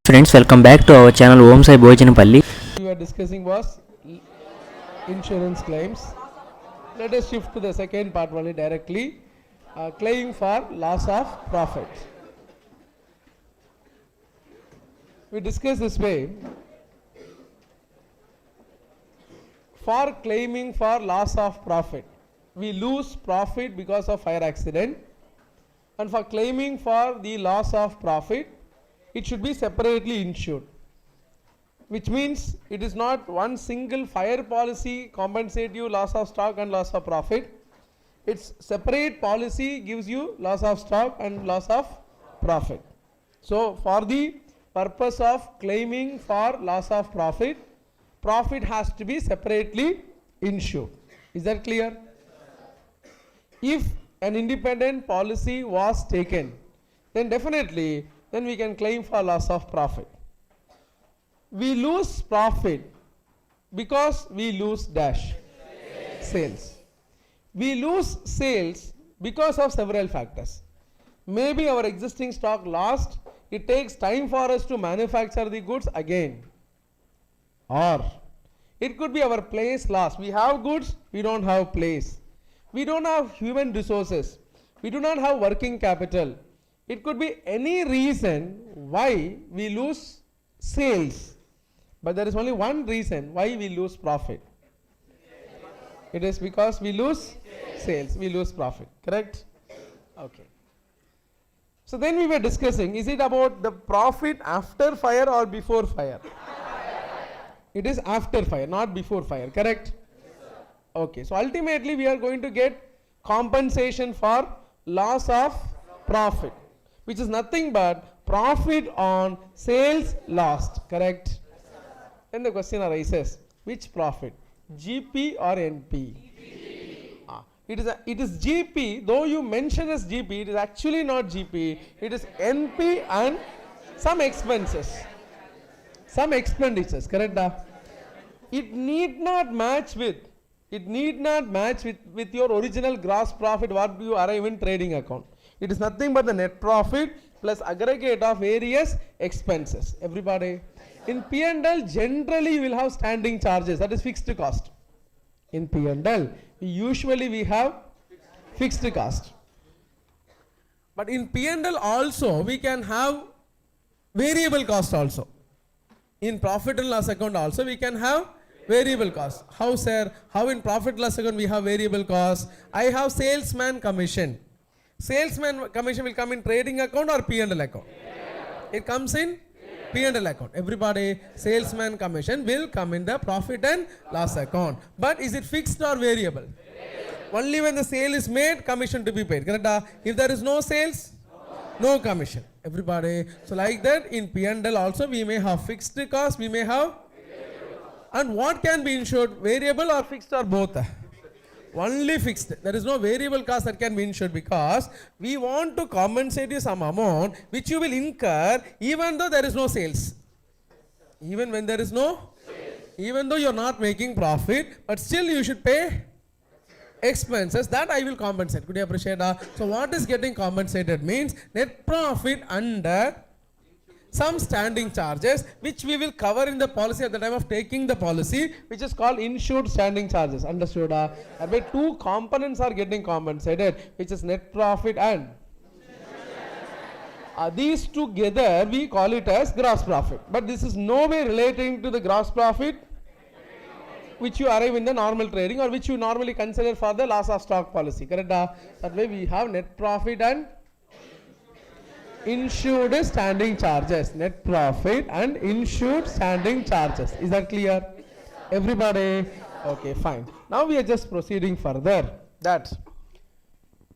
Friends, welcome back to our channel OMSAI Bhojanapalli. We were discussing was insurance claims. Let us shift to the second part only directly. Claim for loss of profit. We discuss this way. For claiming for loss of profit, we lose profit because of fire accident, and for claiming for the loss of profit, it should be separately insured, which means it is not one single fire policy compensate you loss of stock and loss of profit. Its separate policy gives you loss of stock and loss of profit. So for the purpose of claiming for loss of profit, profit has to be separately insured. Is that clear? If an independent policy was taken, then definitely then we can claim for loss of profit. We lose profit because we lose dash sales. We lose sales because of several factors. Maybe our existing stock lost, it takes time for us to manufacture the goods again. Or it could be our place lost. We have goods, we don't have place. We don't have human resources. We do not have working capital. It could be any reason why we lose sales, but there is only one reason why we lose profit. It is because we lose sales, we lose profit, correct? Okay. So then we were discussing, is it about the profit after fire or before fire? It is after fire, not before fire, correct? Okay, so ultimately we are going to get compensation for loss of profit, which is nothing but profit on sales lost, correct? Then the question arises, which profit, GP or NP? It is GP, though you mention as GP, it is actually not GP, it is NP and some expenses, some expenditures, correct? It need not match with your original gross profit what you arrive in trading account. It is nothing but the net profit plus aggregate of various expenses. Everybody, in P&L generally you will have standing charges, that is fixed cost. In P&L usually we have fixed cost, but in P&L also we can have variable cost also. In profit and loss account also we can have variable cost. How, sir? How in profit and loss account we have variable cost? I have salesman commission. Salesman commission will come in trading account or P&L account? It comes in P&L account. Everybody, salesman commission will come in the profit and loss account. But is it fixed or variable? Only when the sale is made, commission to be paid. Correct? If there is no sales, no commission. Everybody. So like that in P&L also we may have fixed cost, we may have. And what can be insured? Variable or fixed or both? Only fixed. There is no variable cost that can be insured because we want to compensate you some amount which you will incur even though there is no sales. Even when there is no sales. Even though you are not making profit, but still you should pay expenses, that I will compensate. Could you appreciate that? So what is getting compensated means net profit under some standing charges which we will cover in the policy at the time of taking the policy, which is called insured standing charges. Understood? Where two components are getting compensated, which is net profit and these together we call it as gross profit. But this is no way relating to the gross profit which you arrive in the normal trading or which you normally consider for the loss of stock policy. Correct? That way we have net profit and insured standing charges. Net profit and insured standing charges. Is that clear? Everybody? Okay, fine. Now we are just proceeding further.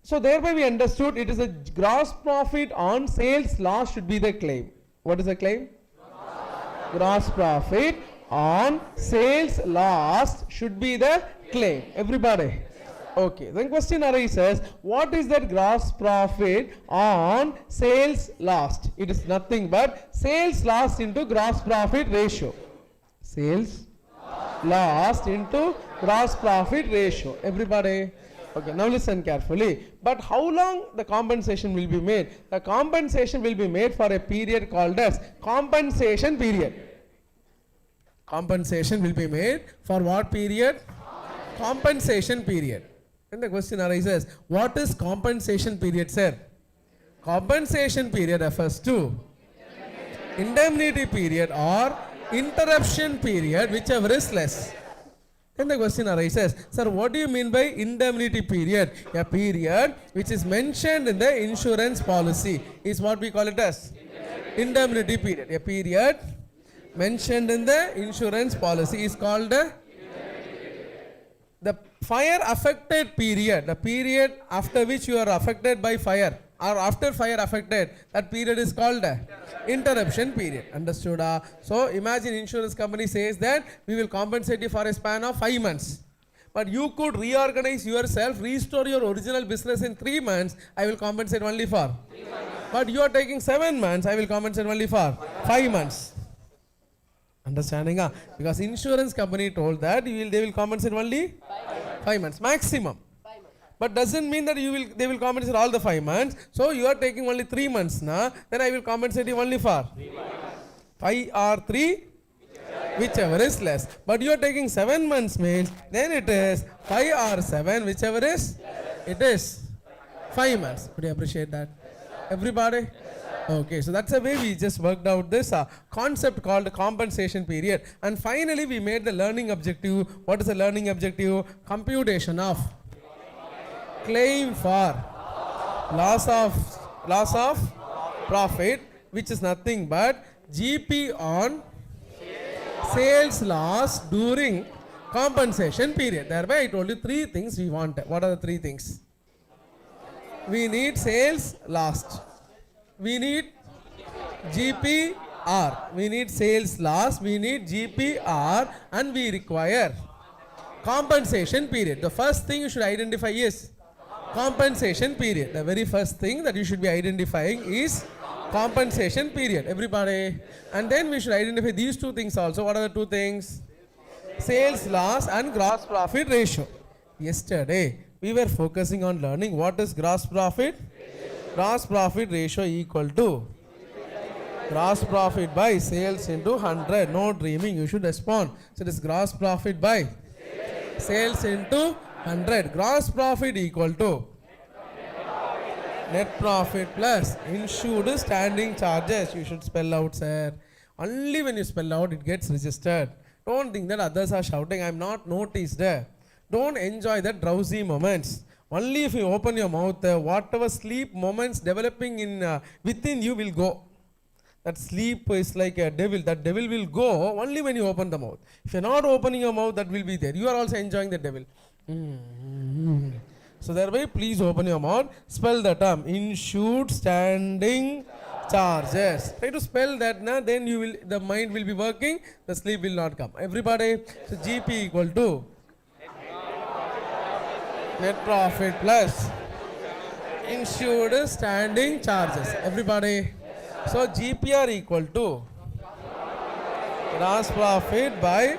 So thereby we understood it is a gross profit on sales loss should be the claim. What is the claim? Gross profit on sales loss should be the claim. Everybody? Okay, then question arises, what is that gross profit on sales lost? It is nothing but sales lost into gross profit ratio. Sales lost into gross profit ratio. Everybody? Okay, now listen carefully. But how long the compensation will be made? The compensation will be made for a period called as compensation period. Compensation will be made for what period? Compensation period. And the question arises, what is compensation period, sir? Compensation period refers to indemnity period or interruption period, whichever is less. Then the question arises, sir, what do you mean by indemnity period? A period which is mentioned in the insurance policy is what we call it as indemnity period. A period mentioned in the insurance policy is called the fire affected period. The period after which you are affected by fire or after fire affected, that period is called interruption period. Understood? So imagine insurance company says that we will compensate you for a span of 5 months. But you could reorganize yourself, restore your original business in 3 months. I will compensate only for 3 months. But you are taking 7 months. I will compensate only for 5 months. Understanding? Because insurance company told that they will compensate only 5 months maximum. But doesn't mean that they will compensate all the 5 months. So you are taking only 3 months now. Then I will compensate you only for 3 months. 5 or 3, whichever is less. But you are taking 7 months means then it is 5 or 7, whichever is it is 5 months. Would you appreciate that? Everybody? Okay, so that's the way we just worked out this concept called compensation period. And finally we made the learning objective. What is the learning objective? Computation of claim for loss of profit, which is nothing but GP on sales loss during compensation period. Thereby I told you 3 things we want. What are the 3 things? We need sales lost. We need GPR. We need sales loss. We need GPR. And we require compensation period. The first thing you should identify is compensation period. The very first thing that you should be identifying is compensation period. Everybody. And then we should identify these 2 things also. What are the 2 things? Sales loss and gross profit ratio. Yesterday we were focusing on learning what is gross profit. Gross profit ratio equal to gross profit by sales into 100. No dreaming, you should respond. So it is gross profit by sales into 100. Gross profit equal to net profit plus insured standing charges. You should spell out, sir. Only when you spell out it gets registered. Don't think that others are shouting, I am not noticed. Don't enjoy the drowsy moments. Only if you open your mouth, whatever sleep moments developing in within you will go. That sleep is like a devil. That devil will go only when you open the mouth. If you are not opening your mouth, that will be there. You are also enjoying the devil. So thereby, please open your mouth. Spell the term. Insured standing charges. Try to spell that now. Then you will. The mind will be working. The sleep will not come. Everybody. So GP equal to net profit plus insured standing charges. Everybody. So GPR equal to gross profit by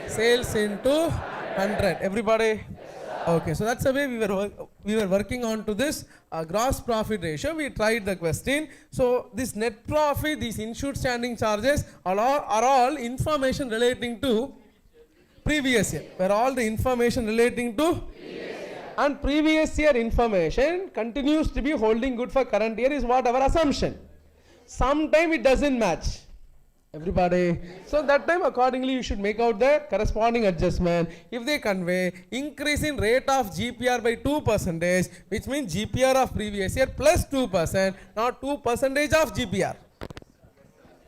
sales into 100. Everybody. Okay. So that's the way we were working on to this gross profit ratio. We tried the question. So this net profit, these insured standing charges are all information relating to previous year. Where all the information relating to and previous year information continues to be holding good for current year is what our assumption. Sometime it doesn't match. Everybody. So that time accordingly you should make out the corresponding adjustment. If they convey increase in rate of GPR by 2%, which means GPR of previous year plus 2%, not 2% of GPR.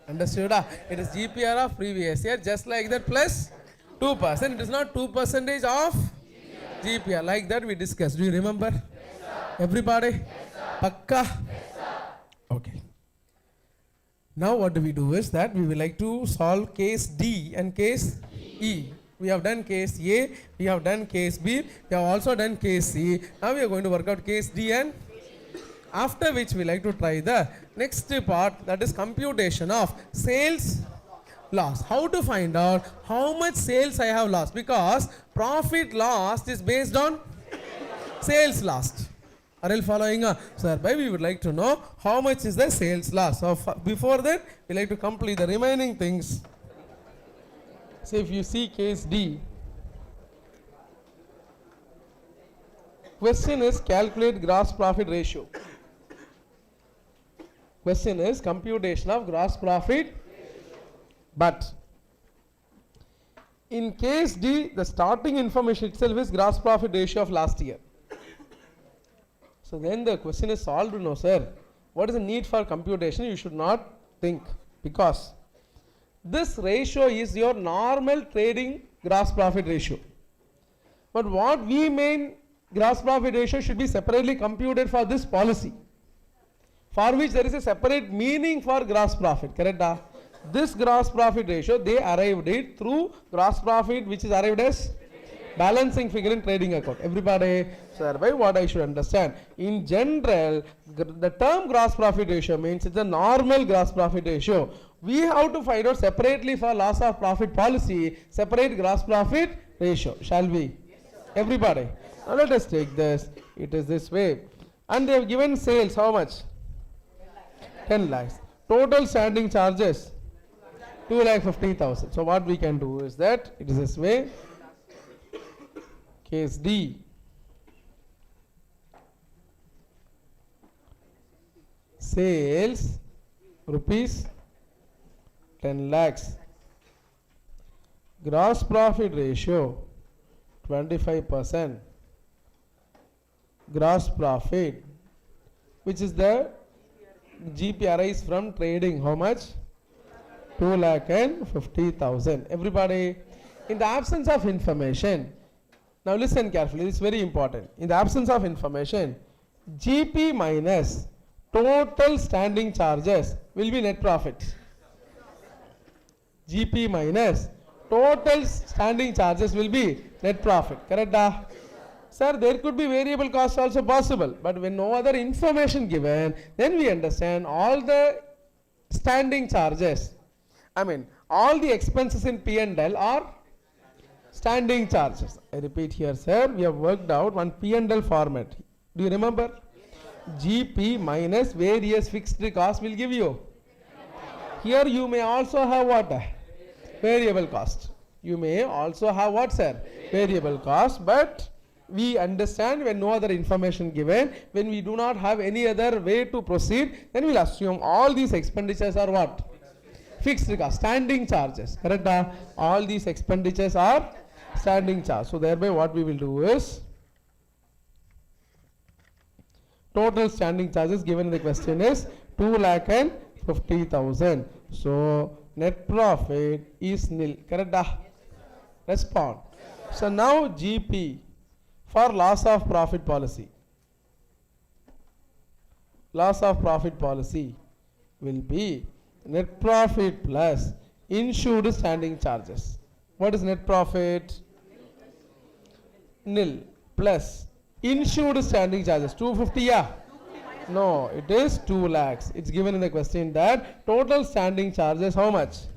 Understood? It is GPR of previous year just like that plus 2%. It is not 2% of GPR. Like that we discussed. Do you remember? Yes, everybody? Yes, Pakka? Yes, okay. Now what do we do is that we will like to solve case D and case E. We have done case A, we have done case B, we have also done case C. Now we are going to work out case D and after which we like to try the next part, that is computation of sales loss. How to find out how much sales I have lost, because profit loss is based on Sales lost. Are you following? Sir, by we would like to know how much is the sales loss. So before that, we like to complete the remaining things. So if you see case D, question is calculate gross profit ratio. Question is computation of gross profit. But in case D, the starting information itself is gross profit ratio of last year. So then the question is solved. No, sir. What is the need for computation? You should not think, because this ratio is your normal trading gross profit ratio. But what we mean gross profit ratio should be separately computed for this policy, for which there is a separate meaning for gross profit. Correct? This gross profit ratio, they arrived it through gross profit, which is arrived as balancing figure in trading account. Everybody, sir, by what I should understand? In general, the term gross profit ratio means it's a normal gross profit ratio. We have to find out separately for loss of profit policy, separate gross profit ratio. Shall we? Yes, everybody. Now let us take this. It is this way. And they have given sales how much? 10 lakhs. Total standing charges 2,50,000. So what we can do is that it is this way. Case D. Sales rupees 10 lakhs. Gross profit ratio 25%. Gross profit, which is the GP arise from trading, how much? 2,50,000. Everybody, in the absence of information, now listen carefully, this is very important. In the absence of information, GP minus total standing charges will be net profit. GP minus total standing charges will be net profit. Correct? Sir, there could be variable cost also possible, but when no other information given, then we understand all the standing charges. I mean, all the expenses in P&L are standing charges. I repeat here, sir, we have worked out one P&L format. Do you remember? GP minus various fixed costs will give you. Here you may also have what? Variable cost. You may also have what, sir? Variable cost, but we understand when no other information given, when we do not have any other way to proceed, then we'll assume all these expenditures are what? Fixed cost, standing charges. Correct? All these expenditures are standing charge. So thereby what we will do is total standing charges given in the question is 2,50,000. So net profit is nil. Correct? Respond. So now GP for loss of profit policy. Loss of profit policy will be net profit plus insured standing charges. What is net profit? Nil plus insured standing charges 250. Yeah, no, it is 2 lakhs. It's given in the question that total standing charges how much?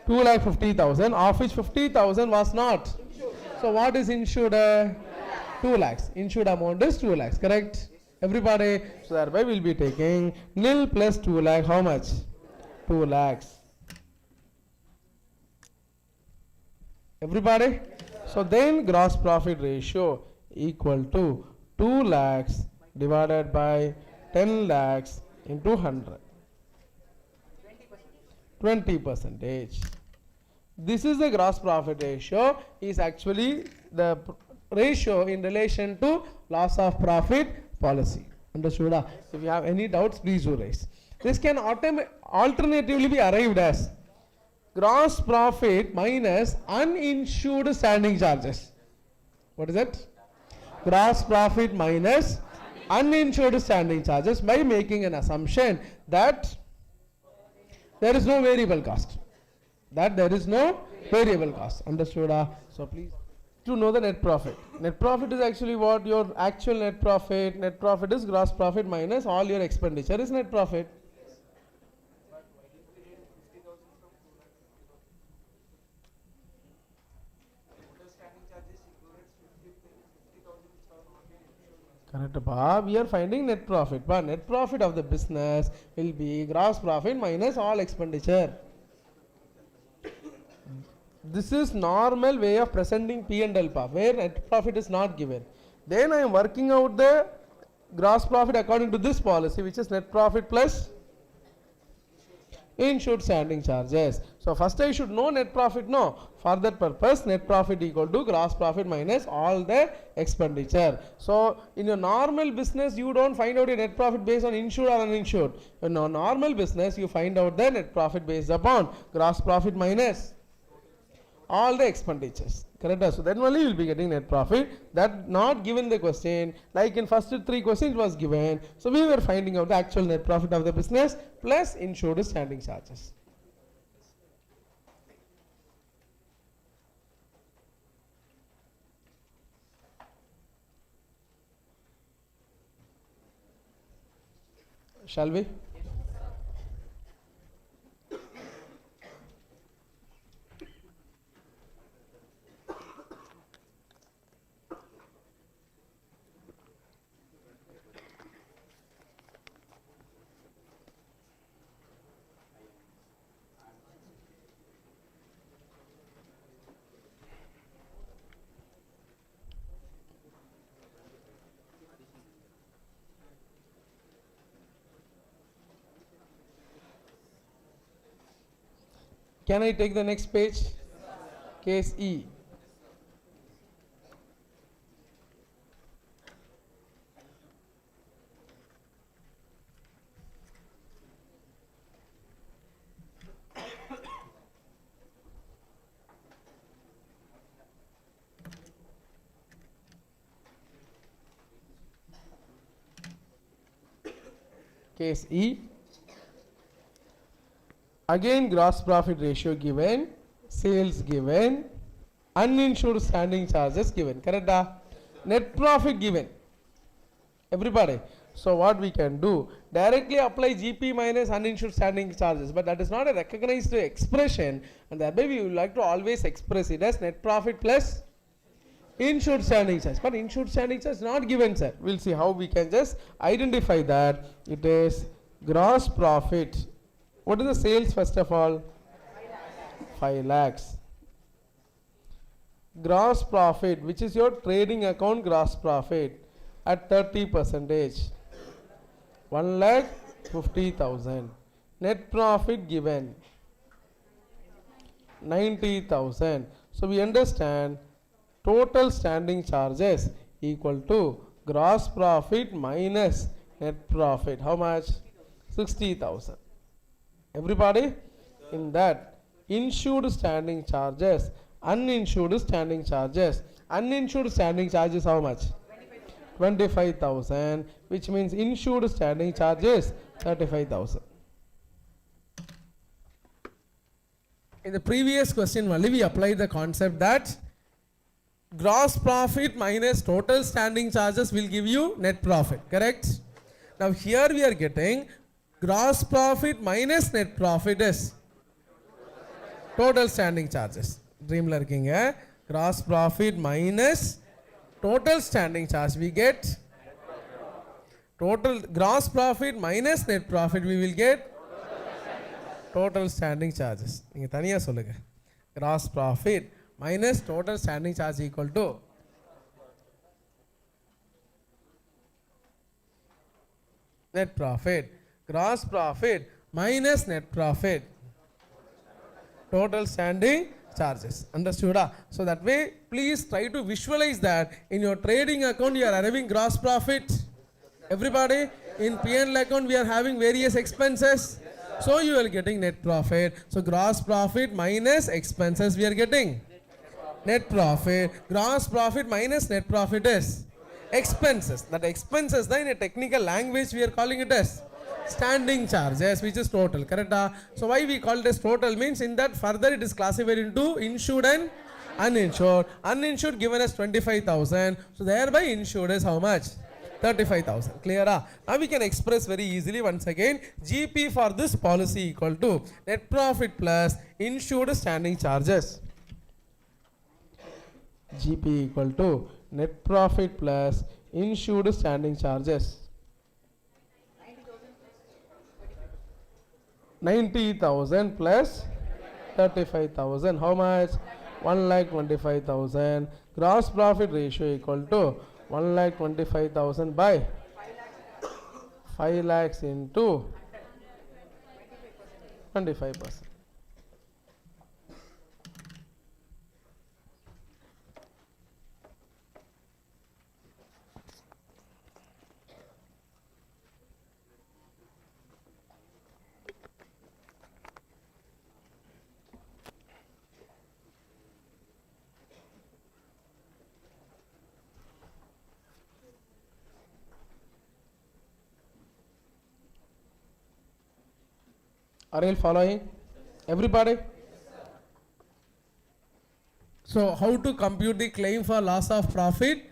2,50,000, of which 50,000 was not. So what is insured? 2 lakhs. Insured amount is 2 lakhs. Correct? Everybody. So thereby we'll be taking nil plus 2 lakh. How much? 2 lakhs. Everybody. So then gross profit ratio equal to 2 lakhs divided by 10 lakhs into 100. 20%. This is the gross profit ratio, is actually the ratio in relation to loss of profit policy. Understood? If you have any doubts, please do raise. This can alternatively be arrived as gross profit minus uninsured standing charges. What is it? Gross profit minus uninsured standing charges, by making an assumption that there is no variable cost. Understood? So please to know the net profit. Net profit is actually what? Your actual net profit. Net profit is gross profit minus all your expenditure is net profit. Correct, pa. We are finding net profit. Pa. Net profit of the business will be gross profit minus all expenditure. This is normal way of presenting P&L, pa, where net profit is not given. Then I am working out the gross profit according to this policy, which is net profit plus insured standing charges. So first I should know net profit. No, for that purpose net profit equal to gross profit minus all the expenditure. So in your normal business you don't find out a net profit based on insured or uninsured. In a normal business you find out the net profit based upon gross profit minus all the expenditures. Correct? So then only you will be getting net profit. That not given the question, like in first 3 questions it was given. So we were finding out the actual net profit of the business plus insured standing charges. Shall we? Can I take the next page? Case E. Case E. Again gross profit ratio given, sales given, uninsured standing charges given. Correct? Net profit given. Everybody. So what we can do? Directly apply GP minus uninsured standing charges, but that is not a recognized expression, and thereby we would like to always express it as net profit plus insured standing charge. But insured standing charge is not given, sir. We'll see how we can just identify that. It is gross profit. What is the sales first of all? 5 lakhs. Gross profit, which is your trading account gross profit at 30%. 1,50,000. Net profit given 90,000. So we understand total standing charges equal to gross profit minus net profit. How much? 60,000. Everybody? In that, insured standing charges, uninsured standing charges. Uninsured standing charges how much? 25,000, which means insured standing charges 35,000. In the previous question only we applied the concept that gross profit minus total standing charges will give you net profit. Correct? Now here we are getting gross profit minus net profit is total standing charges. Dream lurking, gross profit minus total standing charge. We get total gross profit minus net profit. We will get total standing charges. Gross profit minus total standing charge equal to net profit. Gross profit minus net profit, total standing charges. Understood? So that way, please try to visualize that in your trading account you are having gross profit. Everybody, in P&L account we are having various expenses. So you are getting net profit. So gross profit minus expenses we are getting net profit. Gross profit minus net profit is expenses. That expenses, in a technical language we are calling it as standing charges, which is total. Correct? So why we call it as total means in that further it is classified into insured and uninsured. Uninsured given as 25,000. So thereby insured is how much? 35,000. Clear? Now we can express very easily once again. GP for this policy equal to net profit plus insured standing charges. GP equal to net profit plus Insured standing charges. 90,000 plus 35,000. How much? 1,25,000. Gross profit ratio equal to 1,25,000 by 5 lakhs into 25%. Are you following? Everybody? So how to compute the claim for loss of profit?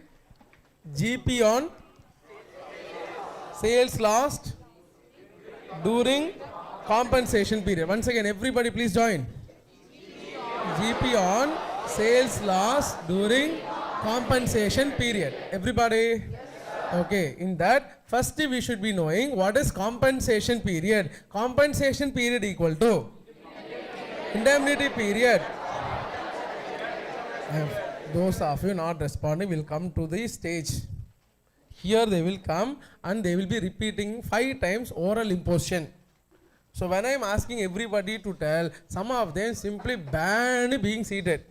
GP on sales lost during compensation period. Once again, everybody please join. GP on sales loss during compensation period. Everybody? Okay, in that first we should be knowing what is compensation period. Compensation period equal to indemnity period. Those of you not responding will come to the stage. Here they will come and they will be repeating 5 times oral imposition. So when I am asking everybody to tell, some of them simply ban being seated.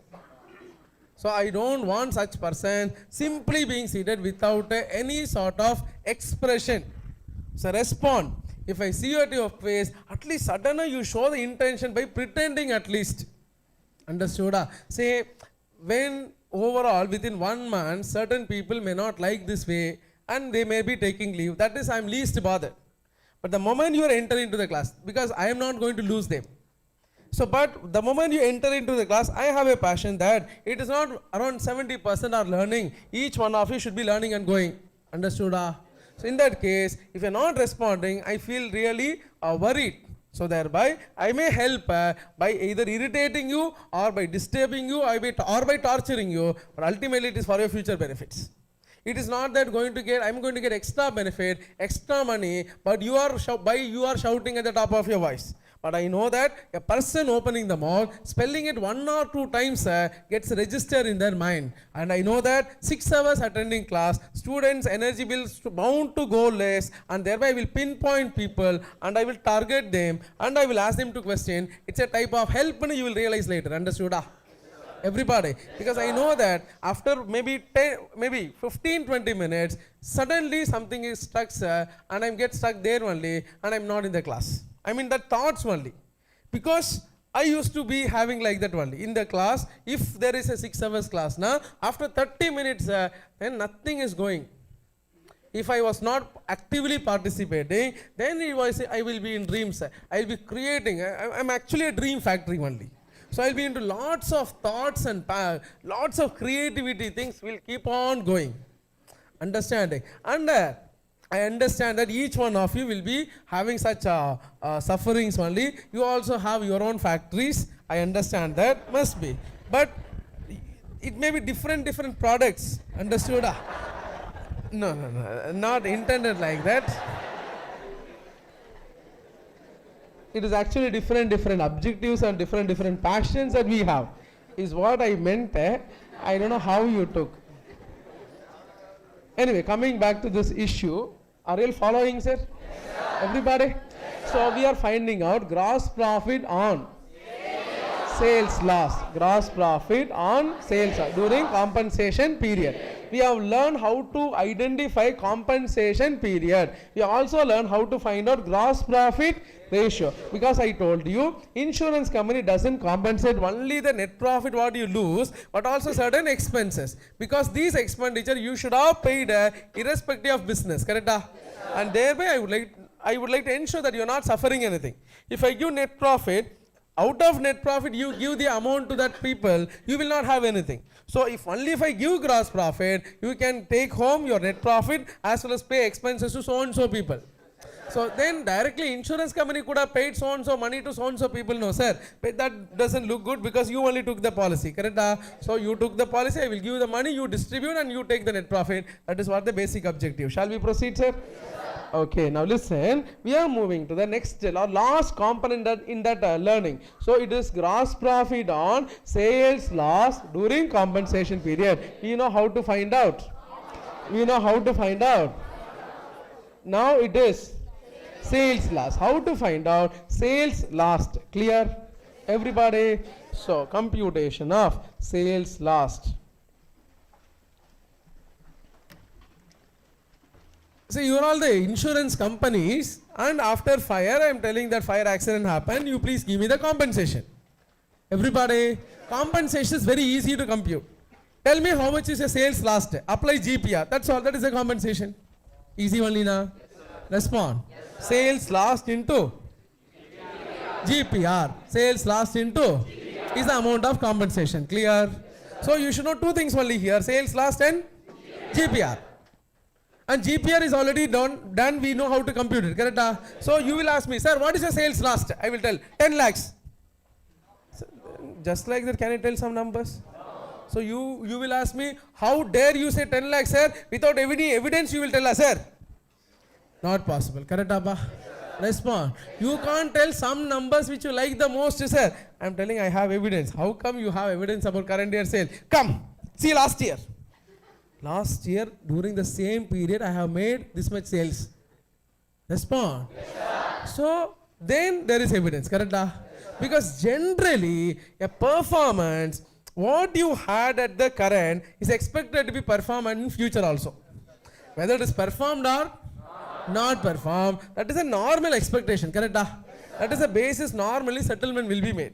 So I don't want such person simply being seated without any sort of expression. So respond. If I see at your face, at least suddenly you show the intention by pretending at least. Understood? Say, when overall within 1 month, certain people may not like this way and they may be taking leave. That is, I am least bothered. But the moment you are entering into the class, because I am not going to lose them. So, but the moment you enter into the class, I have a passion that it is not around 70% are learning. Each one of you should be learning and going. Understood? So, in that case, if you are not responding, I feel really worried. So, thereby, I may help by either irritating you or by disturbing you or by torturing you. But ultimately, it is for your future benefits. It is not that I am going to get extra benefit, extra money, but you are shouting at the top of your voice. But I know that a person opening the mouth, spelling it 1 or 2 times gets registered in their mind. And I know that 6 hours attending class, students' energy bills bound to go less, and thereby I will pinpoint people and I will target them and I will ask them to question. It's a type of help and you will realize later. Understood? Everybody, because I know that after maybe 15-20 minutes, suddenly something is stuck and I get stuck there only and I'm not in the class. I mean the thoughts only, because I used to be having like that only in the class. If there is a 6 hours class now, after 30 minutes then nothing is going. If I was not actively participating, then I will be in dreams. I will be creating. I am actually a dream factory only. So I will be into lots of thoughts and lots of creativity. Things will keep on going. Understanding? And I understand that each one of you will be having such sufferings only. You also have your own factories. I understand that. Must be. But it may be different products. Understood? No. Not intended like that. It is actually different objectives and different passions that we have. Is what I meant. I don't know how you took. Anyway, coming back to this issue. Are you following, sir? Yes, sir. Everybody? Yes, so we are finding out gross profit on sales loss. Gross profit on sales loss during compensation period. We have learned how to identify compensation period. We also learned how to find out gross profit ratio, because I told you insurance company doesn't compensate only the net profit what you lose, but also certain expenses, because these expenditure you should have paid irrespective of business, correct? And thereby I would like to ensure that you are not suffering anything. If I give net profit, out of net profit you give the amount to that people, you will not have anything. So if I give gross profit, you can take home your net profit as well as pay expenses to so and so people. So then directly insurance company could have paid so and so money to so and so people. No sir, but that doesn't look good because you only took the policy, correct? So you took the policy, I will give you the money, you distribute and you take the net profit. That is what the basic objective. Shall we proceed, sir? Okay, now listen, we are moving to the next or last component in that learning. So it is gross profit on sales loss during compensation period. We know how to find out. We know how to find out. Now it is sales loss. How to find out sales lost? Clear? Everybody? So computation of sales lost. So you are all the insurance companies, and after fire, I am telling that fire accident happened, you please give me the compensation. Everybody, compensation is very easy to compute. Tell me how much is your sales lost. Apply GPR. That's all. That is the compensation. Easy only now. Respond. Yes, sales lost into GPR. Sales lost into GPR is the amount of compensation. Clear? Yes, so you should know two things only here. Sales lost and GPR. And GPR is already done. We know how to compute it. Correct? So you will ask me, sir, what is your sales lost? I will tell 10 lakhs. So, just like that, can I tell some numbers? So you will ask me, how dare you say 10 lakhs, sir? Without any evidence, you will tell us, sir. Not possible. Correct, Abba? Respond. You can't tell some numbers which you like the most, sir. I am telling I have evidence. How come you have evidence about current year sale? Come, see last year. Last year, during the same period, I have made this much sales. Respond. Yes, so then there is evidence. Correct? Yes, because generally, a performance, what you had at the current is expected to be performed in future also. Whether it is performed or not performed, that is a normal expectation. Correct? Yes, that is the basis normally settlement will be made.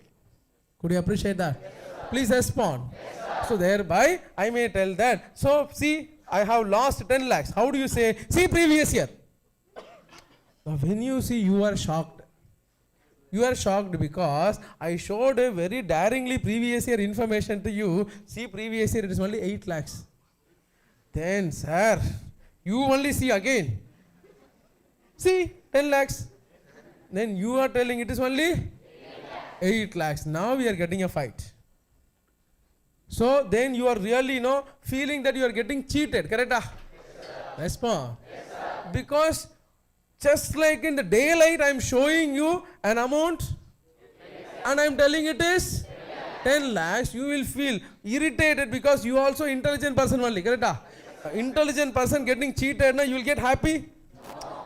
Could you appreciate that? Yes, please respond. Yes, so thereby, I may tell that. So see, I have lost 10 lakhs. How do you say? See previous year. Now when you see, you are shocked. You are shocked because I showed a very daringly previous year information to you. See previous year, it is only 8 lakhs. Then sir, you only see again. See 10 lakhs. Then you are telling it is only 8 lakhs. Now we are getting a fight. So then you are really, feeling that you are getting cheated. Correct? Yes, respond. Yes, because just like in the daylight, I am showing you an amount and I am telling it is 10 lakhs. You will feel irritated because you also intelligent person only. Correct? Intelligent person getting cheated, you will get happy.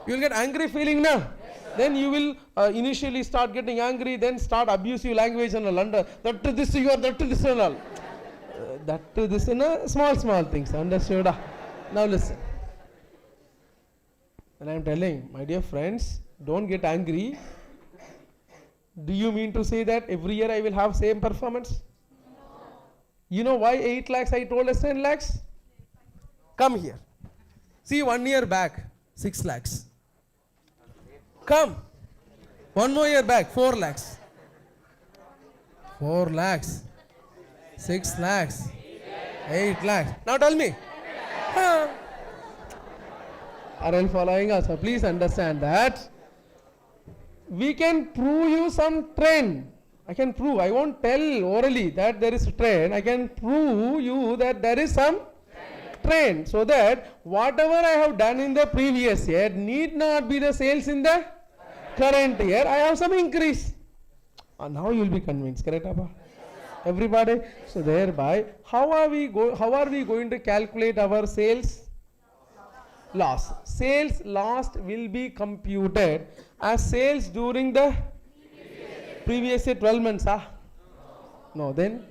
You will get angry feeling now. Then you will initially start getting angry, then start abusive language and all. That to this you are, that to this and all. That to this in small things. Understood? Now listen. And I am telling, my dear friends, don't get angry. Do you mean to say that every year I will have same performance? No. You know why 8 lakhs I told us 10 lakhs? Come here. See 1 year back, 6 lakhs. Come. 1 more year back, 4 lakhs. 4 lakhs. 6 lakhs. 8 lakhs. Now tell me. Are you following us? So please understand that we can prove you some trend. I can prove. I won't tell orally that there is a trend. I can prove you that there is some trend. So that whatever I have done in the previous year need not be the sales in the current year. I have some increase. And now you will be convinced. Correct, Abba? Everybody? So thereby, how are we going to calculate our sales loss? Sales lost will be computed as sales during the previous year 12 months. No, then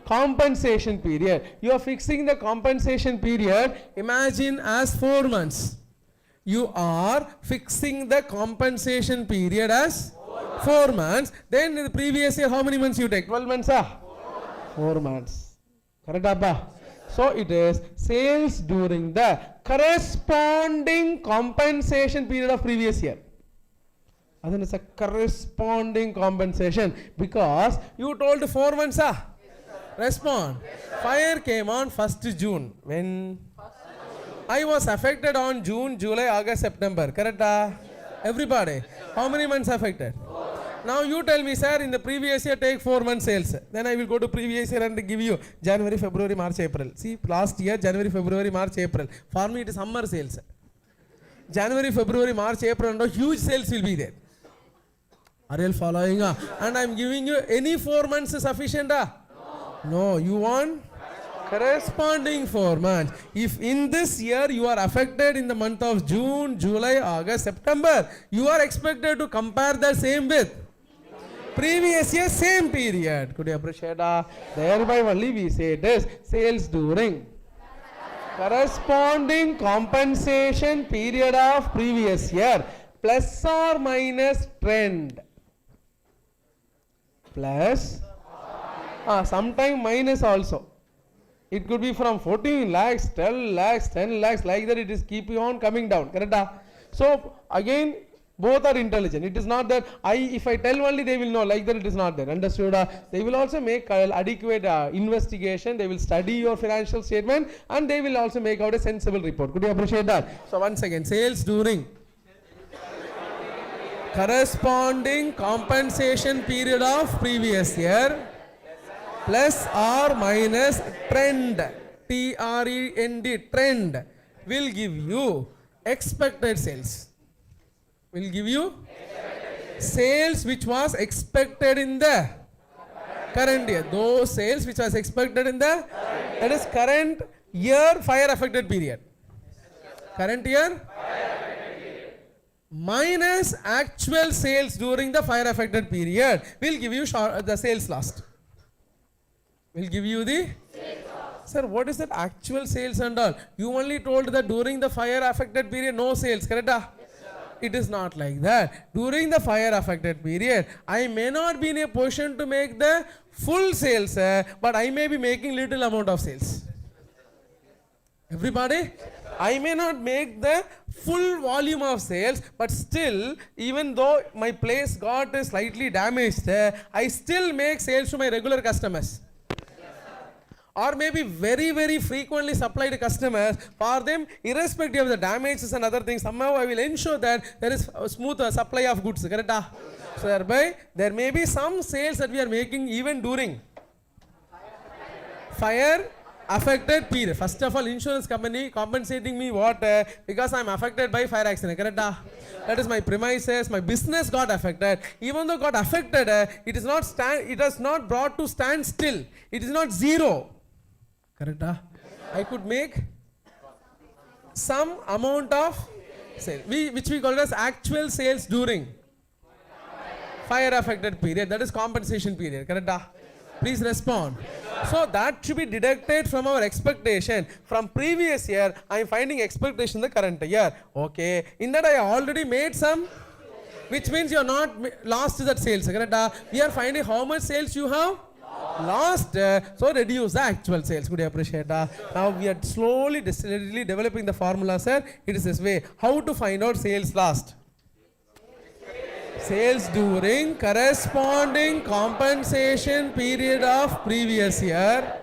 compensation period. You are fixing the compensation period. Imagine as 4 months. You are fixing the compensation period as 4 months. Then in the previous year, how many months you take? 12 months, 4 months. Correct, Abba? So it is sales during the corresponding compensation period of previous year. And then it's a corresponding compensation because you told 4 months. Respond. Fire came on 1st June. When? I was affected on June, July, August, September. Correct? Everybody. How many months affected? Now you tell me, sir, in the previous year take 4 months sales. Then I will go to previous year and give you January, February, March, April. See, last year, January, February, March, April. For me, it is summer sales. January, February, March, April, and huge sales will be there. Are you following? And I am giving you any 4 months is sufficient? No, you want corresponding 4 months. If in this year you are affected in the month of June, July, August, September, you are expected to compare the same with previous year same period. Could you appreciate? Thereby only we say this sales during corresponding compensation period of previous year plus or minus trend. Plus sometime minus also. It could be from 14 lakhs, 12 lakhs, 10 lakhs, like that it is keep on coming down. Correct? So again, both are intelligent. It is not that if I tell only they will know, like that it is not there. Understood? They will also make adequate investigation. They will study your financial statement and they will also make out a sensible report. Could you appreciate that? So once again, sales during corresponding compensation period of previous year plus or minus trend, T-R-E-N-D, trend will give you expected sales. Will give you sales which was expected in the current year. Those sales which was expected in the, that is current year fire affected period. Current year minus actual sales during the fire affected period will give you the sales lost. Will give you the sir, what is that actual sales and all? You only told that during the fire affected period no sales, correct? It is not like that. During the fire affected period, I may not be in a position to make the full sales, but I may be making little amount of sales. Everybody? I may not make the full volume of sales, but still, even though my place got slightly damaged, I still make sales to my regular customers. Or maybe very, very frequently supplied customers. For them, irrespective of the damages and other things, somehow I will ensure that there is a smooth supply of goods. Correct? So thereby, there may be some sales that we are making even during fire affected period. First of all, insurance company compensating me what? Because I am affected by fire accident. Correct? That is my premises, my business got affected. Even though got affected, it is not it has not brought to stand still. It is not zero. Correct? I could make some amount of sale, which we call as actual sales during fire affected period. That is compensation period. Correct? Please respond. So that should be deducted from our expectation. From previous year, I am finding expectation in the current year. Okay. In that I already made some, which means you are not lost that sales. Correct? We are finding how much sales you have lost, so reduce the actual sales. Could you appreciate that? Now we are slowly developing the formula, sir. It is this way. How to find out sales lost? Sales during corresponding compensation period of previous year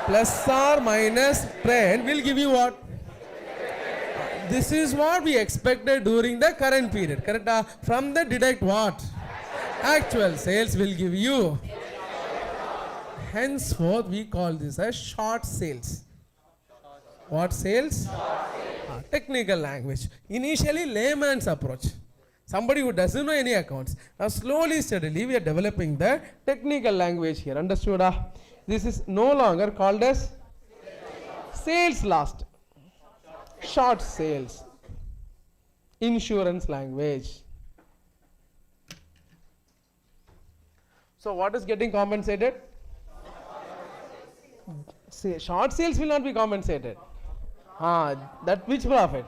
plus or minus trend will give you what? This is what we expected during the current period. Correct? From the deduct what? Actual sales will give you. Henceforth, we call this as short sales. What sales? Technical language. Initially, layman's approach. Somebody who doesn't know any accounts. Now, slowly, steadily, we are developing the technical language here. Understood? This is no longer called as sales lost. Short sales. Insurance language. So, what is getting compensated? Short sales will not be compensated. That which profit?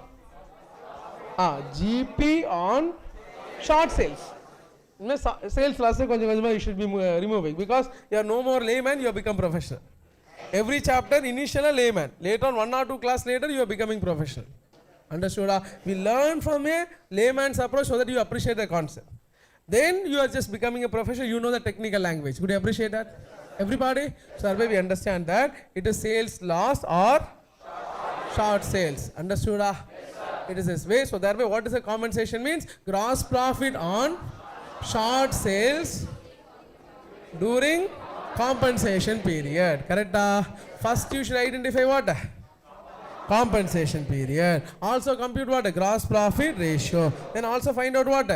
GP on short sales. Sales loss you should be removing because you are no more layman, you have become professional. Every chapter initial a layman. Later on 1 or 2 class later you are becoming professional. Understood? We learn from a layman's approach so that you appreciate the concept. Then you are just becoming a professional, you know the technical language. Could you appreciate that? Everybody? So we understand that it is sales loss or short sales. Understood? It is this way. So thereby what is the compensation means? Gross profit on short sales during compensation period. Correct? First you should identify what? Compensation period. Also compute what? Gross profit ratio. Then also find out what?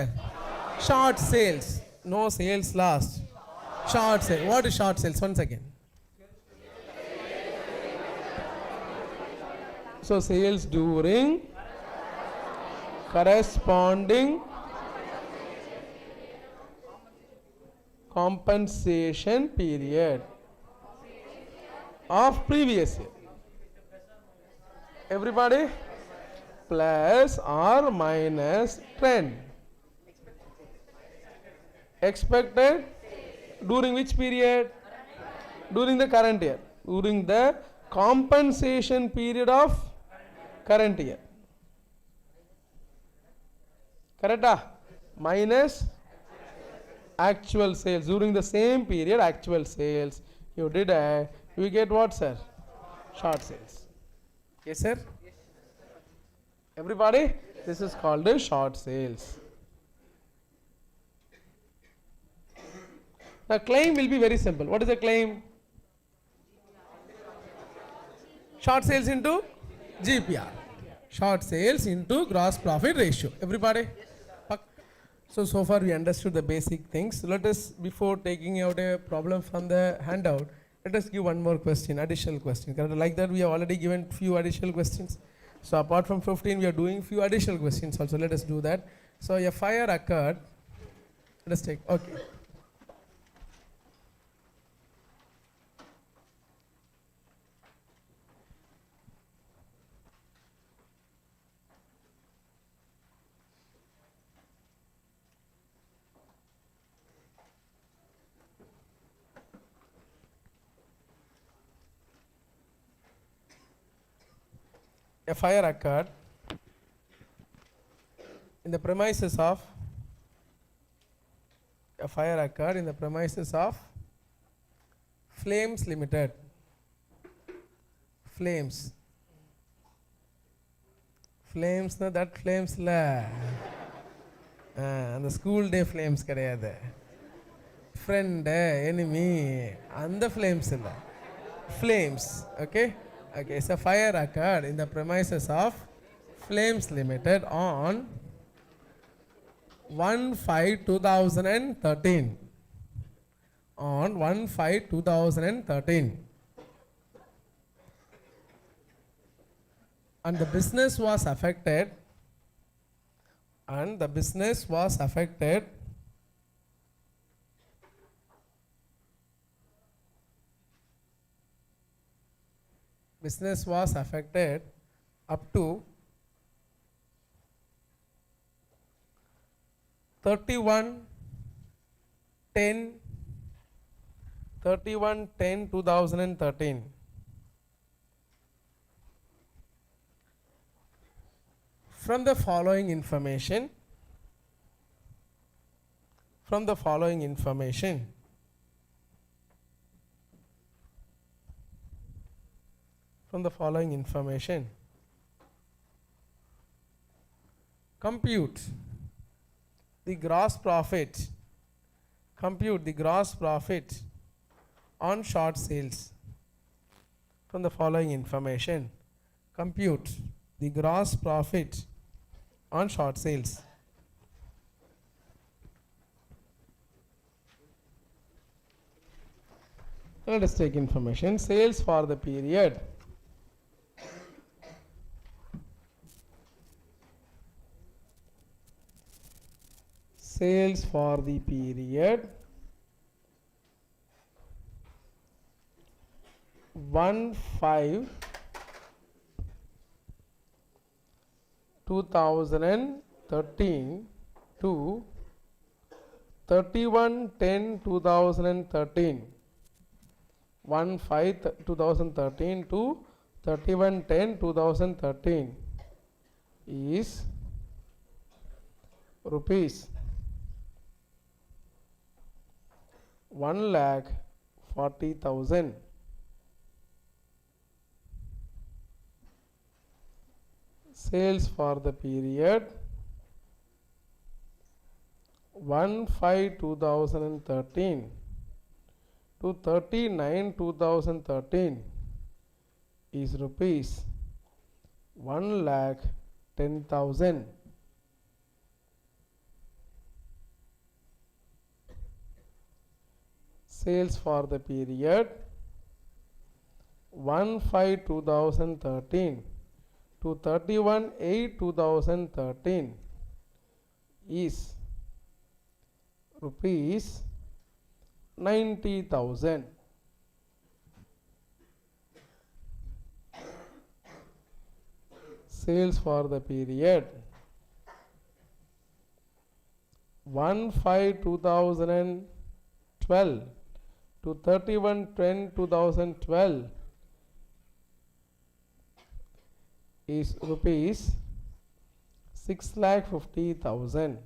Short sales. No sales lost. Short sale. What is short sales? Once again. So sales during corresponding compensation period of previous year. Everybody? Plus or minus trend. Expected during which period? During the current year. During the compensation period of current year. Correct? Minus actual sales. During the same period, actual sales. You did you get what, sir? Short sales. Yes, sir? Everybody? This is called the short sales. Now claim will be very simple. What is a claim? Short sales into GPR. Short sales into gross profit ratio. Everybody? So far we understood the basic things. Let us, before taking out a problem from the handout, let us give one more question, additional question. Like that we have already given few additional questions. So apart from 15, we are doing few additional questions also. Let us do that. So a fire occurred. Let us take, okay. A fire occurred in the premises of Flames Limited. Flames na that flames la and the school day flames kadayadu. Friend, enemy, and the flames illa. Flames, okay? Okay, so fire occurred in the premises of Flames Limited on 1/5/2013. On 1/5/2013. And the business was affected. Business was affected up to 31/10/2013. From the following information, compute the gross profit on short sales. From the following information, compute the gross profit on short sales. Let us take information. Sales for the period sales for the period 1/5/2013 to 31/10/2013. 1/5/2013 to 31/10/2013 is rupees 1,40,000. Sales for the period 1/5/2013 to 30/9/2013 is rupees 1,10,000. Sales for the period 1/5/2013 to 31/8/2013 is rupees 90,000. Sales for the period 1/5/2012 to 31/10/2012 is rupees 6,50,000.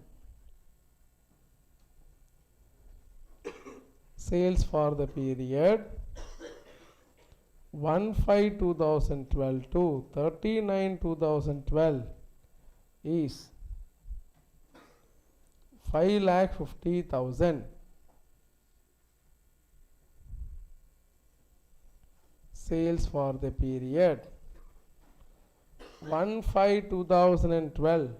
Sales for the period 1/5/2012 to 30/9/2012 is 5,50,000. Sales for the period 1/5/2012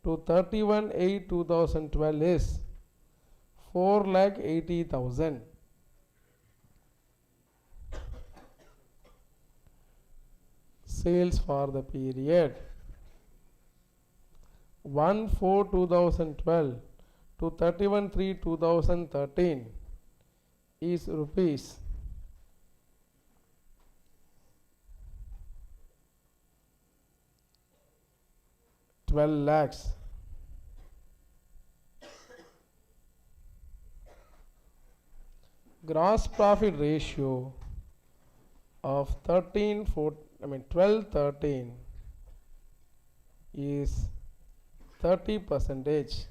to 31/8/2012 is 4,80,000. Sales for the period 1/4/2012 to 31/3/2013 is rupees 12 lakhs. Gross profit ratio of 12/13 is 30%.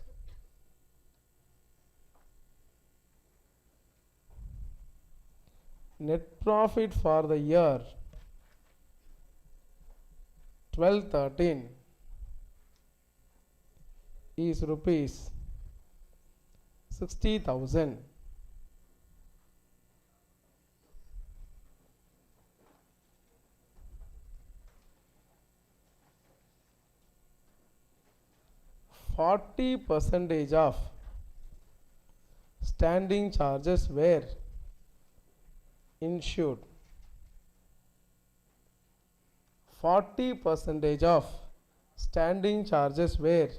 Net profit for the year 12/13 is rupees 60,000. %40 of standing charges were insured. 40% of standing charges were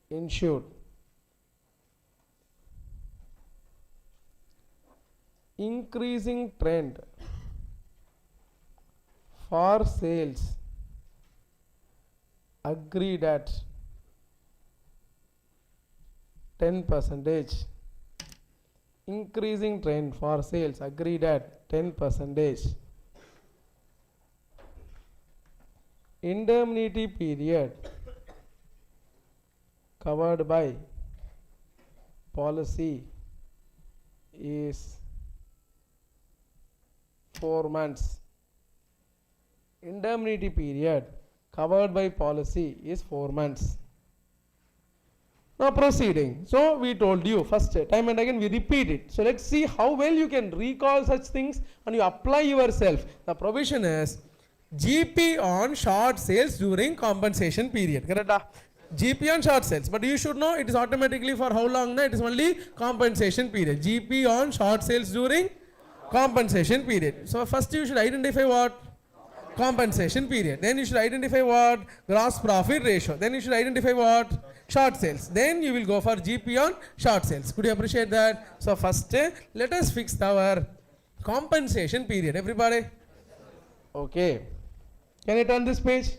insured. Increasing trend for sales agreed at 10%. Increasing trend for sales agreed at 10%. Indemnity period covered by policy is 4 months. Indemnity period covered by policy is 4 months. Now proceeding. So we told you first time and again we repeat it. So let's see how well you can recall such things and you apply yourself. The provision is GP on short sales during compensation period. Correct? GP on short sales. But you should know it is automatically for how long? No? It is only compensation period. GP on short sales during compensation period. So first you should identify what? Compensation period. Then you should identify what? Gross profit ratio. Then you should identify what? Short sales. Then you will go for GP on short sales. Could you appreciate that? So first let us fix our compensation period. Everybody? Okay. Can I turn this page?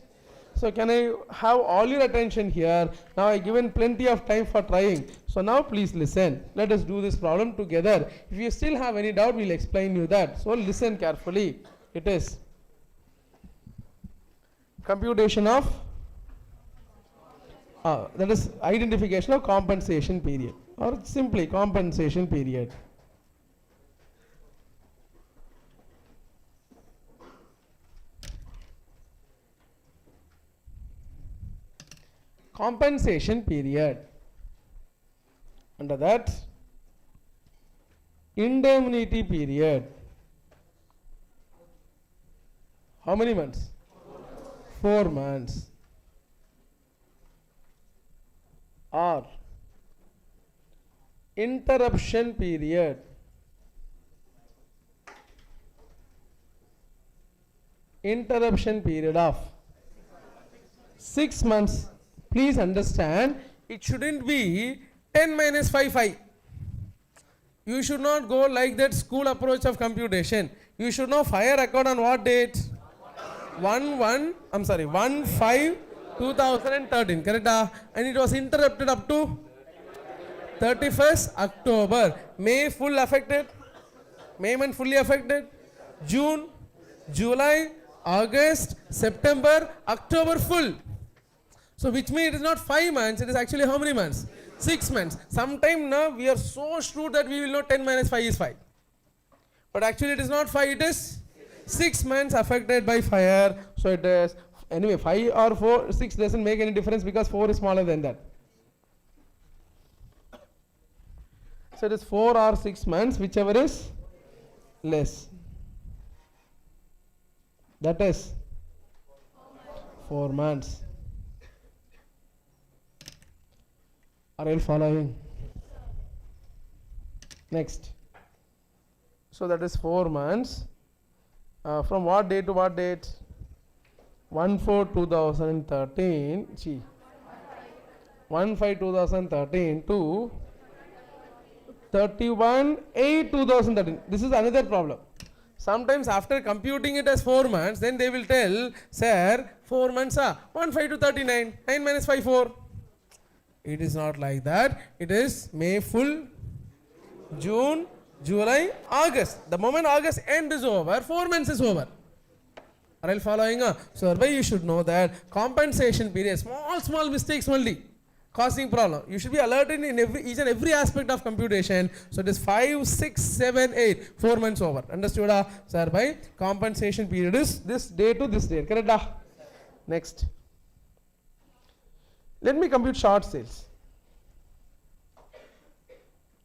So can I have all your attention here? Now I given plenty of time for trying. So now please listen. Let us do this problem together. If you still have any doubt, we'll explain you that. So listen carefully. It is computation of that is identification of compensation period, or simply compensation period. compensation period. Under that, indemnity period. How many months? 4 months. Or interruption period. Interruption period of 6 months. Please understand, it shouldn't be 10 minus 5, 5. You should not go like that school approach of computation. You should know fire record on what date? 1/5/2013, correct? And it was interrupted up to 31st October. May full affected? May month fully affected? June, July, August, September, October full. So which means it is not 5 months, it is actually how many months? 6 months. Sometime now we are so shrewd that we will know 10 minus 5 is 5. But actually it is not 5, it is 6 months affected by fire. So it is, anyway, 5 or 4, 6 doesn't make any difference because 4 is smaller than that. So it is 4 or 6 months, whichever is less. That is 4 months. Are you following? Next. So that is 4 months. From what date to what date? 1/4/2013. 1/5/2013 to 31/8/2013. This is another problem. Sometimes after computing it as 4 months, then they will tell, sir, 4 months, 1/5 to 39, 9 minus 5, 4. It is not like that. It is May full, June, July, August. The moment August end is over, 4 months is over. Are you following? So thereby you should know that compensation period, small mistakes only causing problem. You should be alerted in each and every aspect of computation. So it is 5, 6, 7, 8, 4 months over. Understood? So thereby compensation period is this day to this day. Correct? Next. Let me compute short sales.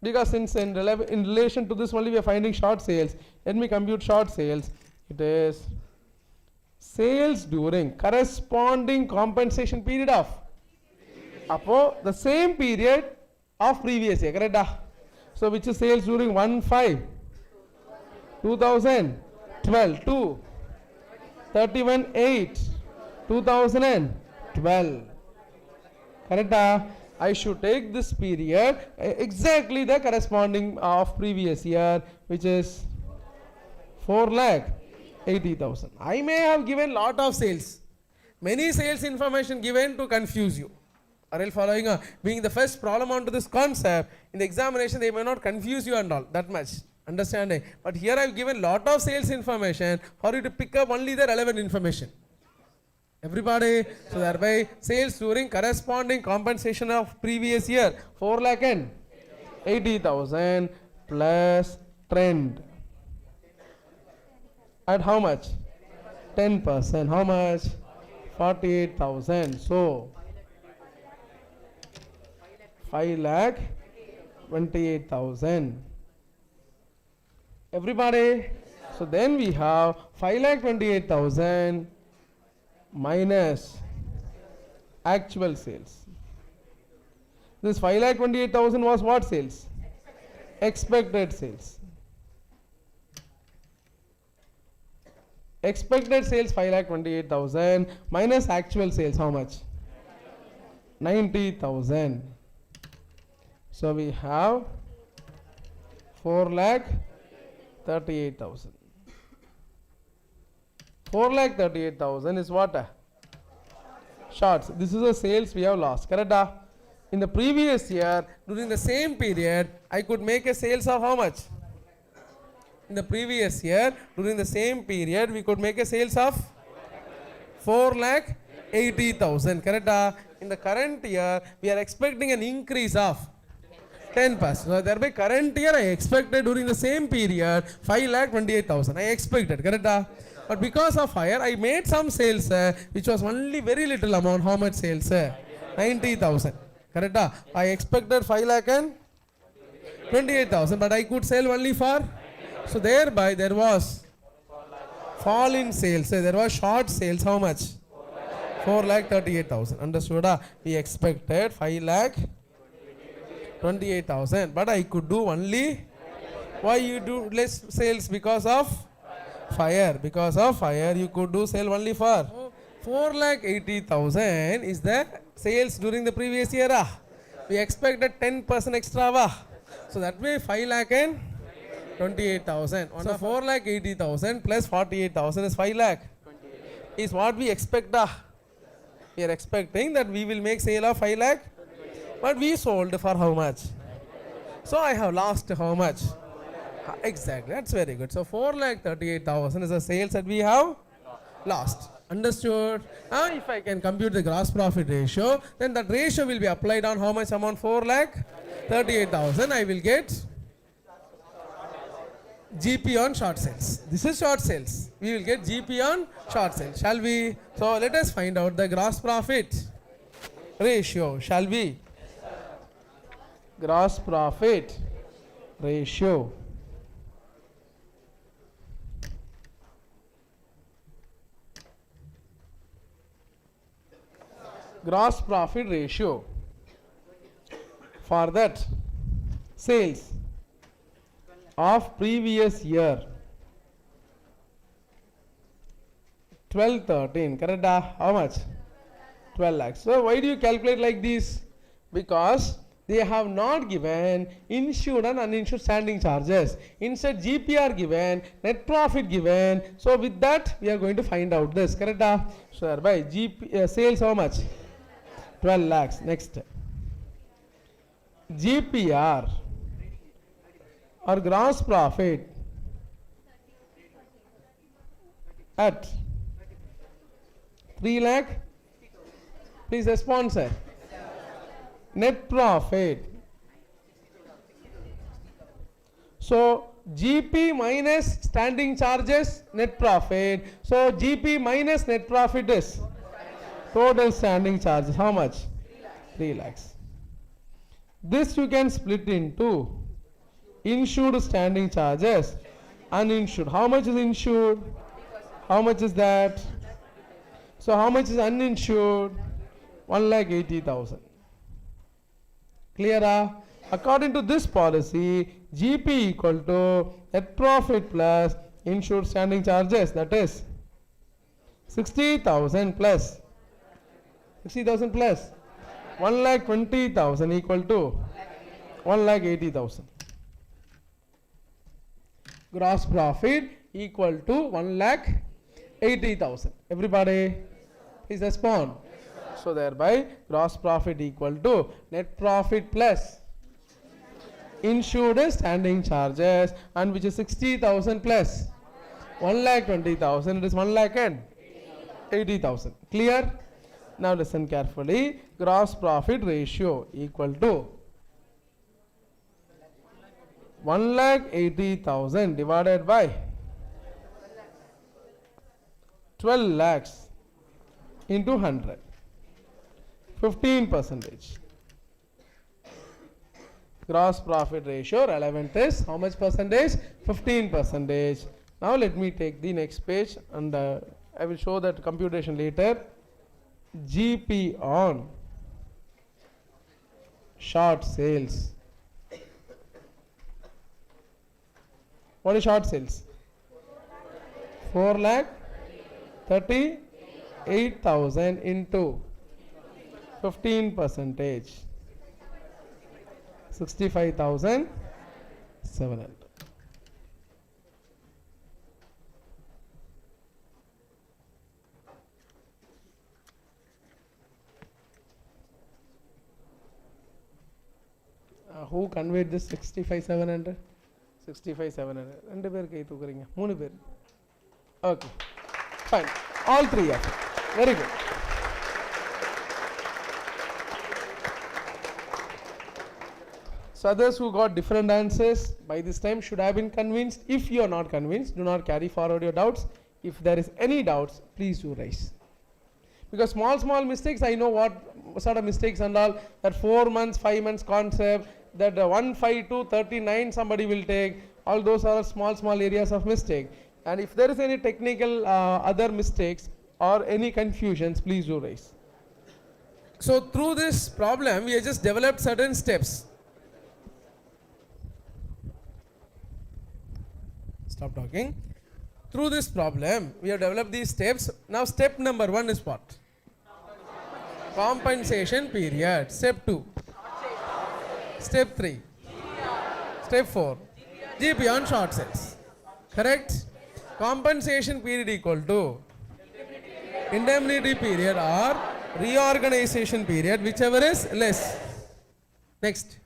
Because since in relation to this only we are finding short sales, let me compute short sales. It is sales during corresponding compensation period of the same period of previous year. Correct? So which is sales during 1/5/2012 to 31/8/2012. Correct? I should take this period exactly the corresponding of previous year, which is 4,80,000. I may have given lot of sales, many sales information given to confuse you. Are you following? Being the first problem onto this concept, in the examination they may not confuse you and all that much. Understanding? But here I have given lot of sales information for you to pick up only the relevant information. Everybody, so thereby sales during corresponding compensation of previous year 4,80,000 plus trend at how much? 10%. How much? 48,000. So 5,28,000. Everybody, so then we have 5,28,000 minus actual sales. This 5,28,000 was what sales? Expected sales. Expected sales 5,28,000 minus actual sales how much? 90,000. So we have 4,38,000. 4,38,000 is what? Shorts. This is the sales we have lost. Correct? In the previous year, during the same period, I could make a sales of how much? In the previous year, during the same period, we could make a sales of 4,80,000. Correct? In the current year, we are expecting an increase of 10%. So thereby current year I expected during the same period 5,28,000. I expected. Correct? But because of fire, I made some sales which was only very little amount. How much sales? 90,000. Correct? I expected 5 lakh and 28,000, but I could sell only for. So thereby there was fall in sales. So there was short sales. How much? 4,38,000. Understood? We expected 5,28,000, but I could do only. Why you do less sales? Because of fire. Because of fire, you could do sale only for 4,80,000 is the sales during the previous year. We expected 10% extra. So that way 5,28,000. So 4,80,000 plus 48,000 is 5 lakh. Is what we expect. We are expecting that we will make sale of 5 lakh, but we sold for how much? So I have lost how much? Exactly, that's very good. So 4,38,000 is the sales that we have lost. Understood? Now if I can compute the gross profit ratio, then that ratio will be applied on how much amount? 4,38,000. I will get GP on short sales. This is short sales. We will get GP on short sales. Shall we? So let us find out the gross profit ratio. Shall we? Gross profit ratio. Gross profit ratio. For that, sales of previous year 12-13, correct? How much? 12 lakhs. So why do you calculate like this? Because they have not given insured and uninsured standing charges. Instead GP are given, net profit given. So with that we are going to find out this, correct? So thereby GP sales how much? 12 lakhs. Next, GPR or gross profit at 3 lakh. Please respond, sir. Net profit. So GP minus standing charges, net profit. So GP minus net profit is total standing charges. How much? 3 lakhs. This you can split into insured standing charges, uninsured. How much is insured? How much is that? So how much is uninsured? 1,80,000. Clear? According to this policy, GP equal to net profit plus insured standing charges. That is 60,000 plus 60,000 plus 1,20,000 equal to 1,80,000. Gross profit equal to 1,80,000. Everybody, please respond. So thereby gross profit equal to net profit plus insured standing charges, and which is 60,000 plus 1,20,000. It is 1,80,000. Clear? Now listen carefully. Gross profit ratio equal to 1,80,000 divided by 12 lakhs into 100. 15%. Gross profit ratio relevant is how much percentage? 15%. Now let me take the next page, and I will show that computation later. GP on short sales. What is short sales? 4,38,000 into 15%. 65,700. Who conveyed this 65,700? 65,700. ரெண்டு பேர் கை தூக்குறீங்க, 3 பேர். Okay, fine. All three of you. Very good. So others who got different answers by this time should have been convinced. If you are not convinced, do not carry forward your doubts. If there is any doubts, please do raise. Because small mistakes, I know what sort of mistakes and all, that 4 months, 5 months concept, that 15239 somebody will take, all those are small areas of mistake. And if there is any technical other mistakes or any confusions, please do raise. So through this problem, we have just developed certain steps. Stop talking. Through this problem, we have developed these steps. Now step number 1 is what? Compensation period. Step 2. Step 3. Step 4. GP on short sales. Correct? Compensation period equal to indemnity period or reorganization period, whichever is less. Next.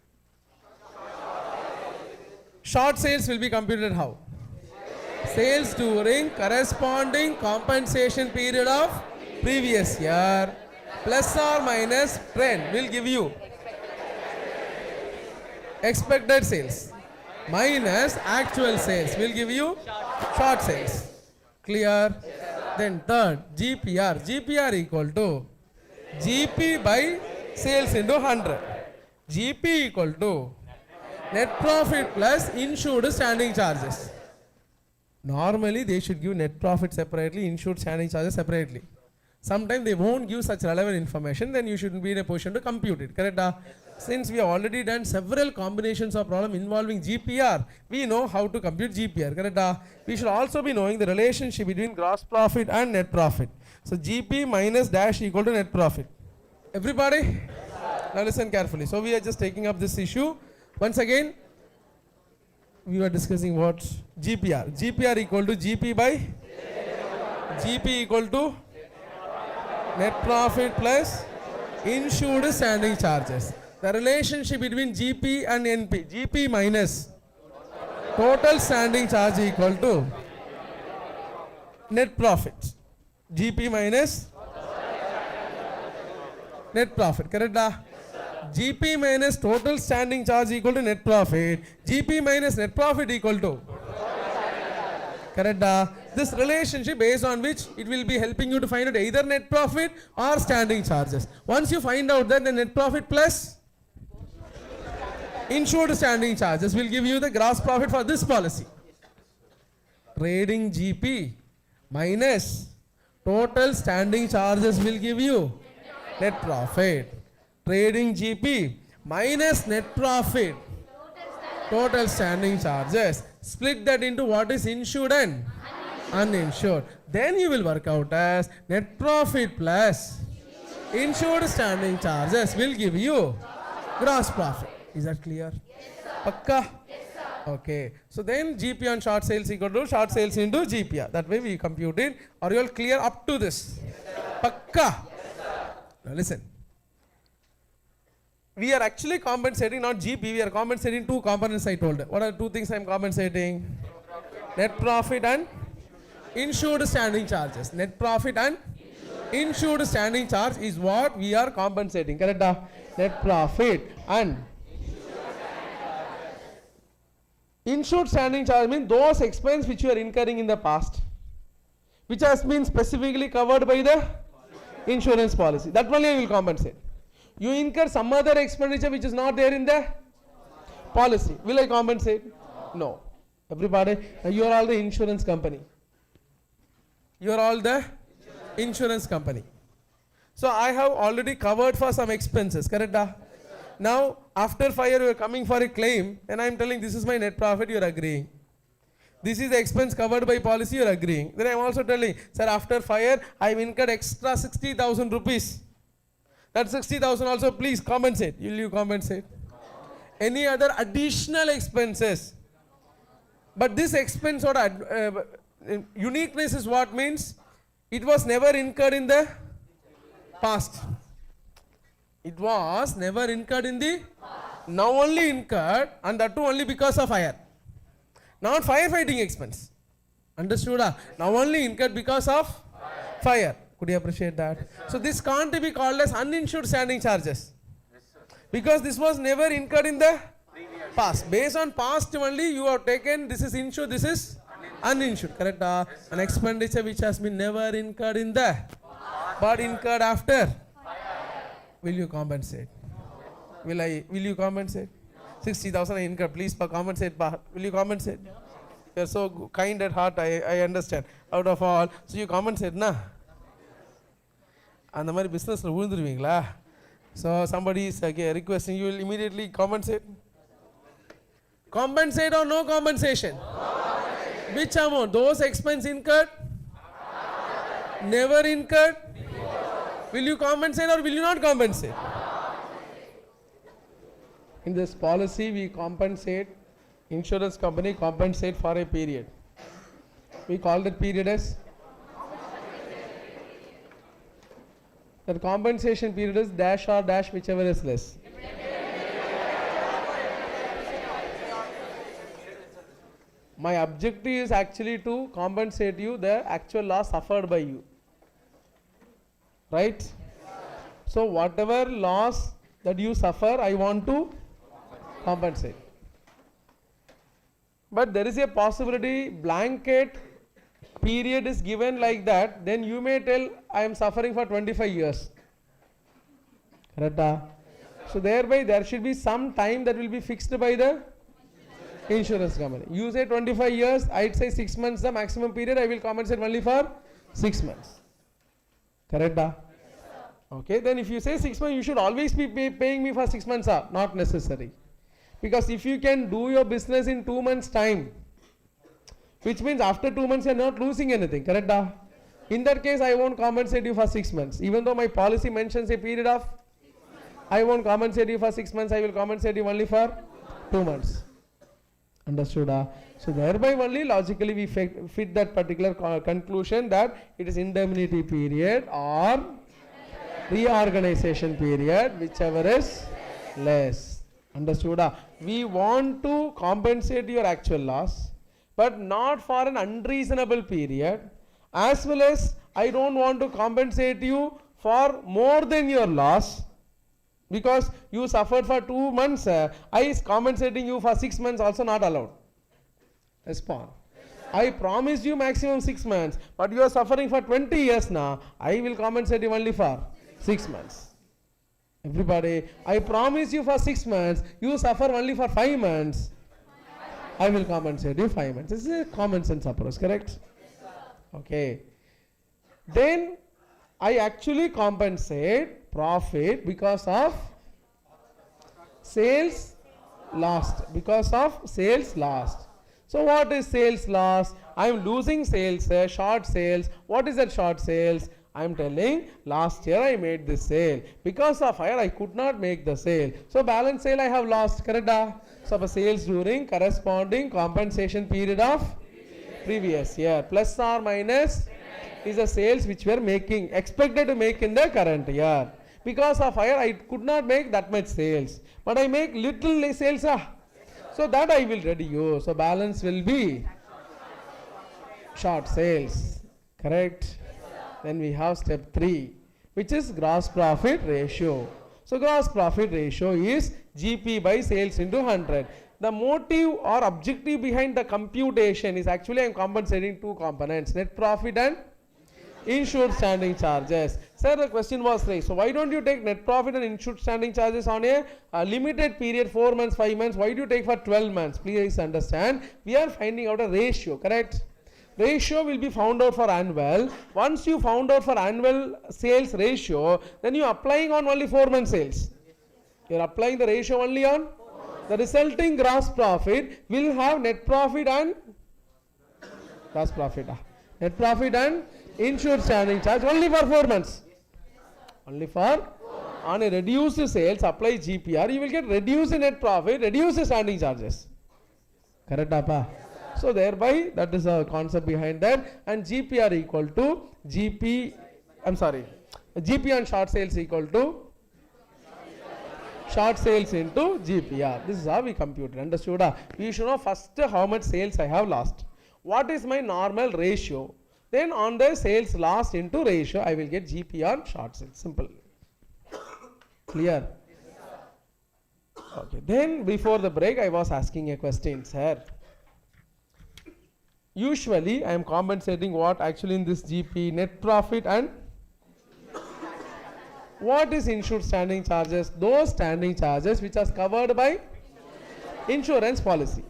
Short sales will be computed how? Sales during corresponding compensation period of previous year plus or minus trend will give you expected sales minus actual sales will give you short sales. Clear? Then third, GPR. GPR equal to GP by sales into 100. GP equal to net profit plus insured standing charges. Normally they should give net profit separately, insured standing charges separately. Sometimes they won't give such relevant information, then you shouldn't be in a position to compute it. Correct? Since we have already done several combinations of problem involving GPR, we know how to compute GPR. Correct? We should also be knowing the relationship between gross profit and net profit. So GP minus dash equal to net profit. Everybody? Now listen carefully. So we are just taking up this issue. Once again, we were discussing what? GPR. GPR equal to GP by GP equal to net profit plus insured standing charges. The relationship between GP and NP. GP minus total standing charge equal to net profit. GP minus net profit. Correct? GP minus total standing charge equal to net profit. GP minus net profit equal to. Correct? This relationship based on which it will be helping you to find out either net profit or standing charges. Once you find out that the net profit plus insured standing charges will give you the gross profit for this policy. Trading GP minus total standing charges will give you net profit. Trading GP minus net profit total standing charges. Split that into what is insured and uninsured. Then you will work out as net profit plus insured standing charges will give you gross profit. Is that clear? Yes, Pakka? Yes, okay. So then GP on short sales equal to short sales into GPR. That way we compute it. Are you all clear up to this? Yes, Pakka? Yes, now listen. We are actually compensating not GP, we are compensating two components I told. What are the two things I am compensating? Net profit and insured standing charges. Net profit and insured standing charge is what we are compensating. Correct? Net profit and insured standing charge means those expenses which you are incurring in the past, which has been specifically covered by the insurance policy. That only I will compensate. You incur some other expenditure which is not there in the policy. Will I compensate? No. Everybody, you are all the insurance company. You are all the insurance company. So I have already covered for some expenses. Correct? Now, after fire, you are coming for a claim, and I am telling this is my net profit, you are agreeing. This is the expense covered by policy, you are agreeing. Then I am also telling, sir, after fire, I have incurred extra 60,000 rupees. That 60,000 also please compensate. Will you compensate? Any other additional expenses? But this expense or uniqueness is what means it was never incurred in the past. It was never incurred in the now only incurred, and that too only because of fire. Not firefighting expense. Understood? Now only incurred because of fire. Could you appreciate that? So this can't be called as uninsured standing charges. Because this was never incurred in the past. Based on past only you have taken this is insured, this is uninsured. Correct? An expenditure which has been never incurred in the but incurred after. Will you compensate? Will you compensate? 60,000 I incurred. Please compensate. Will you compensate? You are so kind at heart. I understand. Out of all, so you compensate, na? And the money business விழுந்துருவீங்களா? So somebody is requesting, you will immediately compensate. Compensate or no compensation? Which amount? Those expense incurred? Never incurred? Will you compensate or will you not compensate? In this policy, we compensate, insurance company compensate for a period. We call that period as? That compensation period is dash or dash, whichever is less. My objective is actually to compensate you the actual loss suffered by you. Right? So whatever loss that you suffer, I want to compensate. But there is a possibility blanket period is given like that, then you may tell I am suffering for 25 years. Correct? So thereby there should be some time that will be fixed by the insurance company. You say 25 years, I'd say 6 months the maximum period, I will compensate only for 6 months. Correct? Okay, then if you say 6 months, you should always be paying me for 6 months. Not necessary. Because if you can do your business in 2 months time, which means after 2 months you are not losing anything. Correct? In that case, I won't compensate you for 6 months. Even though my policy mentions a period of, I won't compensate you for 6 months, I will compensate you only for 2 months. Understood? So thereby only logically we fit that particular conclusion that it is indemnity period or reorganization period, whichever is less. Understood? We want to compensate your actual loss, but not for an unreasonable period, as well as I don't want to compensate you for more than your loss, because you suffered for 2 months, I is compensating you for 6 months also not allowed. Respond. I promised you maximum 6 months, but you are suffering for 20 years now. I will compensate you only for 6 months. Everybody, I promise you for 6 months, you suffer only for 5 months. I will compensate you 5 months. This is a common sense approach, correct? Okay. Then I actually compensate profit because of sales lost. Because of sales lost. So what is sales loss? I am losing sales, short sales. What is that short sales? I am telling last year I made this sale. Because of fire I could not make the sale. So balance sale I have lost. Correct? So for sales during corresponding compensation period of previous year. Plus or minus is the sales which we are making, expected to make in the current year. Because of fire I could not make that much sales. But I make little sales. So that I will reduce. So balance will be short sales. Correct? Then we have step 3, which is gross profit ratio. So gross profit ratio is GP by sales into 100. The motive or objective behind the computation is actually I am compensating 2 components, net profit and insured standing charges. Sir, the question was raised. So why don't you take net profit and insured standing charges on a limited period, 4 months, 5 months? Why do you take for 12 months? Please understand. We are finding out a ratio, correct? Ratio will be found out for annual. Once you found out for annual sales ratio, then you are applying on only 4 months sales. You are applying the ratio only on the resulting gross profit will have net profit and gross profit. Net profit and insured standing charge only for 4 months. Only for on a reduced sales apply GPR, you will get reduced net profit, reduced standing charges. Correct, Appa? So thereby that is a concept behind that, and GPR equal to GP on short sales equal to short sales into GPR. This is how we compute it. Understood? We should know first how much sales I have lost. What is my normal ratio? Then on the sales lost into ratio, I will get GP on short sales. Simple. Clear? Okay. Then before the break, I was asking a question, sir. Usually, I am compensating what actually in this GP, net profit and What is insured standing charges? Those standing charges which are covered by insurance policy.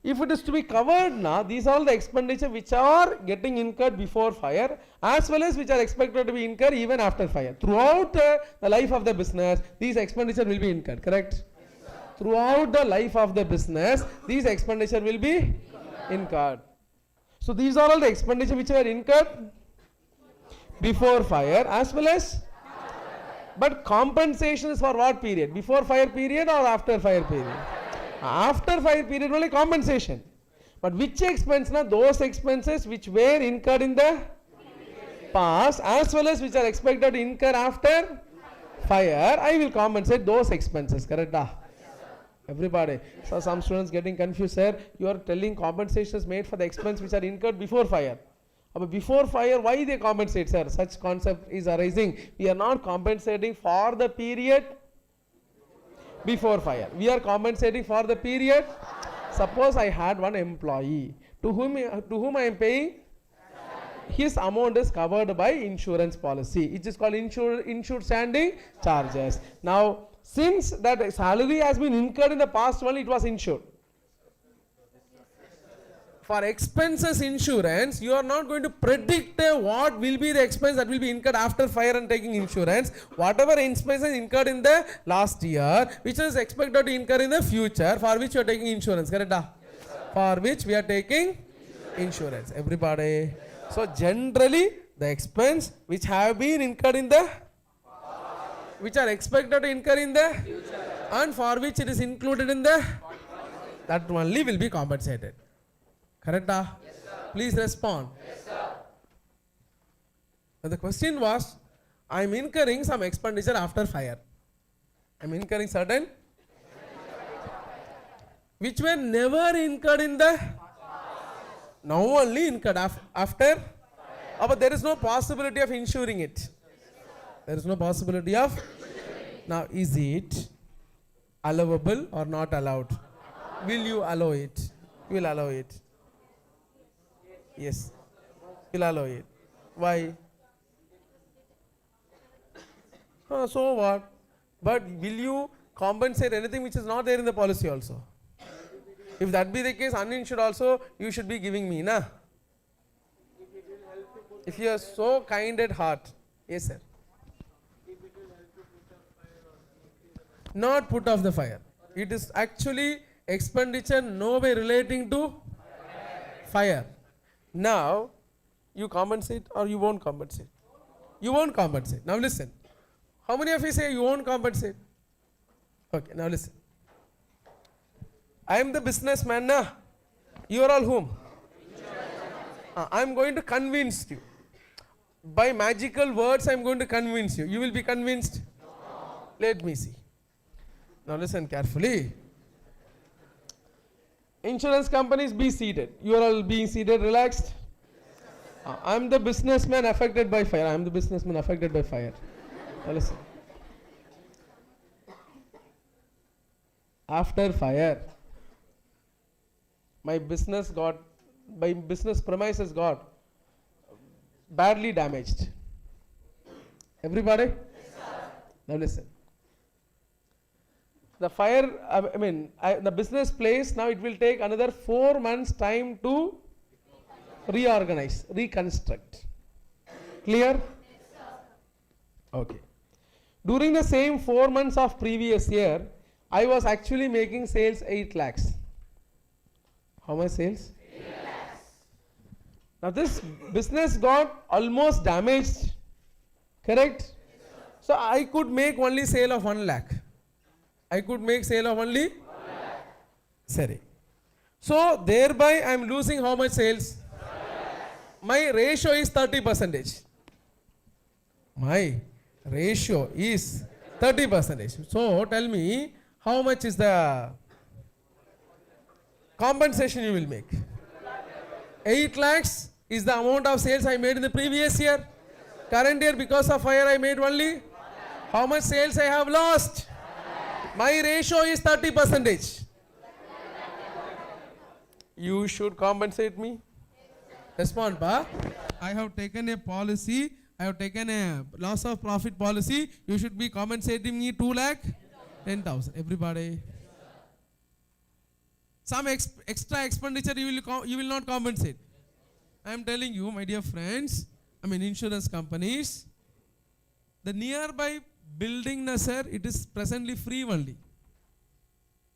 If it is to be covered now, these are all the expenditure which are getting incurred before fire as well as which are expected to be incurred even after fire. Throughout the life of the business, these expenditure will be incurred, correct? Yes, throughout the life of the business, these expenditure will be incurred. So these are all the expenditure which are incurred before fire as well as, but compensation is for what period? Before fire period or after fire period? After fire period only compensation. But which expense? Now those expenses which were incurred in the past as well as which are expected to incur after fire, I will compensate those expenses, correct? Everybody. So some students getting confused, sir. You are telling compensation is made for the expense which are incurred before fire. But before fire, why they compensate, sir? Such concept is arising. We are not compensating for the period before fire. We are compensating for the period. Suppose I had one employee to whom I am paying. His amount is covered by insurance policy. It is called insured standing charges. Now, since that salary has been incurred in the past only, it was insured. For expenses insurance, you are not going to predict what will be the expense that will be incurred after fire and taking insurance. Whatever expenses incurred in the last year, which is expected to incur in the future, for which you are taking insurance, correct? Yes, for which we are taking insurance. Everybody. So generally, the expense which have been incurred in the, which are expected to incur in the future, and for which it is included in the, that only will be compensated. Correct? Yes, please respond. Yes, sir. Now the question was, I am incurring some expenditure after fire. I am incurring certain which were never incurred in the, now only incurred after, but there is no possibility of insuring it. There is no possibility of. Now is it allowable or not allowed? Will you allow it? You will allow it. Yes, will allow it. Why? So what? But will you compensate anything which is not there in the policy also? If that be the case, uninsured also you should be giving me, na? If you are so kind at heart. Yes, sir. Not put off the fire. It is actually expenditure no way relating to fire. Now, you compensate or you won't compensate? You won't compensate. Now listen. How many of you say you won't compensate? Okay, now listen. I am the businessman, na? You are all whom? I am going to convince you. By magical words I am going to convince you. You will be convinced? No. Let me see. Now listen carefully. Insurance companies, be seated. You are all being seated, relaxed. I am the businessman affected by fire. I am the businessman affected by fire. Now listen. After fire, my business premises got badly damaged. Everybody? Yes, sir. Now listen. The fire, the business place, now it will take another 4 months time to reorganize, reconstruct. Clear? Yes, sir. Okay. During the same 4 months of previous year, I was actually making sales 8 lakhs. How much sales? 8 lakhs. Now this business got almost damaged. Correct? Yes, so I could make only sale of 1 lakh. I could make sale of only 1 lakh. Sorry. So thereby I am losing how much sales? 7 lakhs. My ratio is 30%. My ratio is 30%. So tell me, how much is the compensation you will make? 8 lakhs is the amount of sales I made in the previous year. Current year, because of fire, I made only. How much sales I have lost? My ratio is 30%. You should compensate me. Respond, pa. I have taken a policy I have taken a loss of profit policy. You should be compensating me 2,10,000. Everybody. Some extra expenditure you will not compensate. I am telling you, my dear friends, insurance companies, the nearby building, sir, it is presently free only.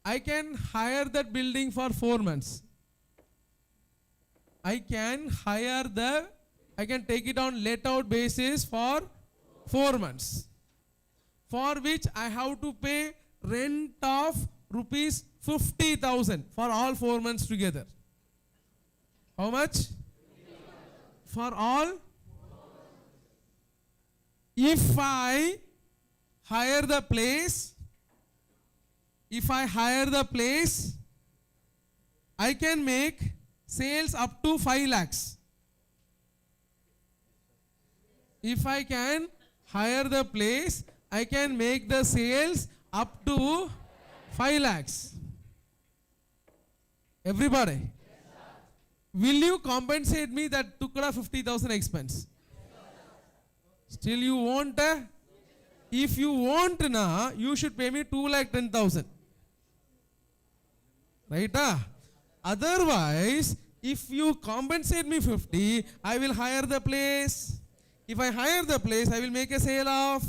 I can hire that building for 4 months. I can take it on let out basis for 4 months, for which I have to pay rent of rupees 50,000 for all 4 months together. How much? For all? If I hire the place, I can make sales up to 5 lakhs. If I can hire the place, I can make the sales up to 5 lakhs. Everybody. Will you compensate me that took 50,000 expense? Still you won't? If you want, you should pay me 2,10,000. Right? Otherwise, if you compensate me 50, I will hire the place. If I hire the place, I will make a sale of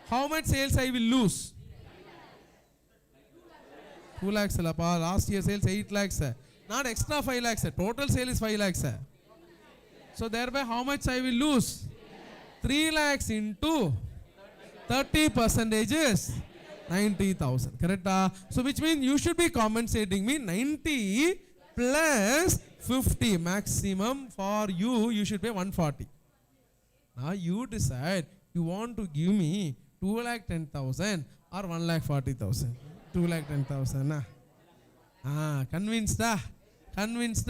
how much sales I will lose? 2 lakhs. Last year sales 8 lakhs. Not extra 5 lakhs. Total sale is 5 lakhs. So thereby how much I will lose? 3 lakhs into 30% is 90,000. Correct? So which means you should be compensating me 90 plus 50. Maximum for you should pay 140. Now you decide you want to give me 2,10,000 or 1,40,000. 2,10,000. Convinced?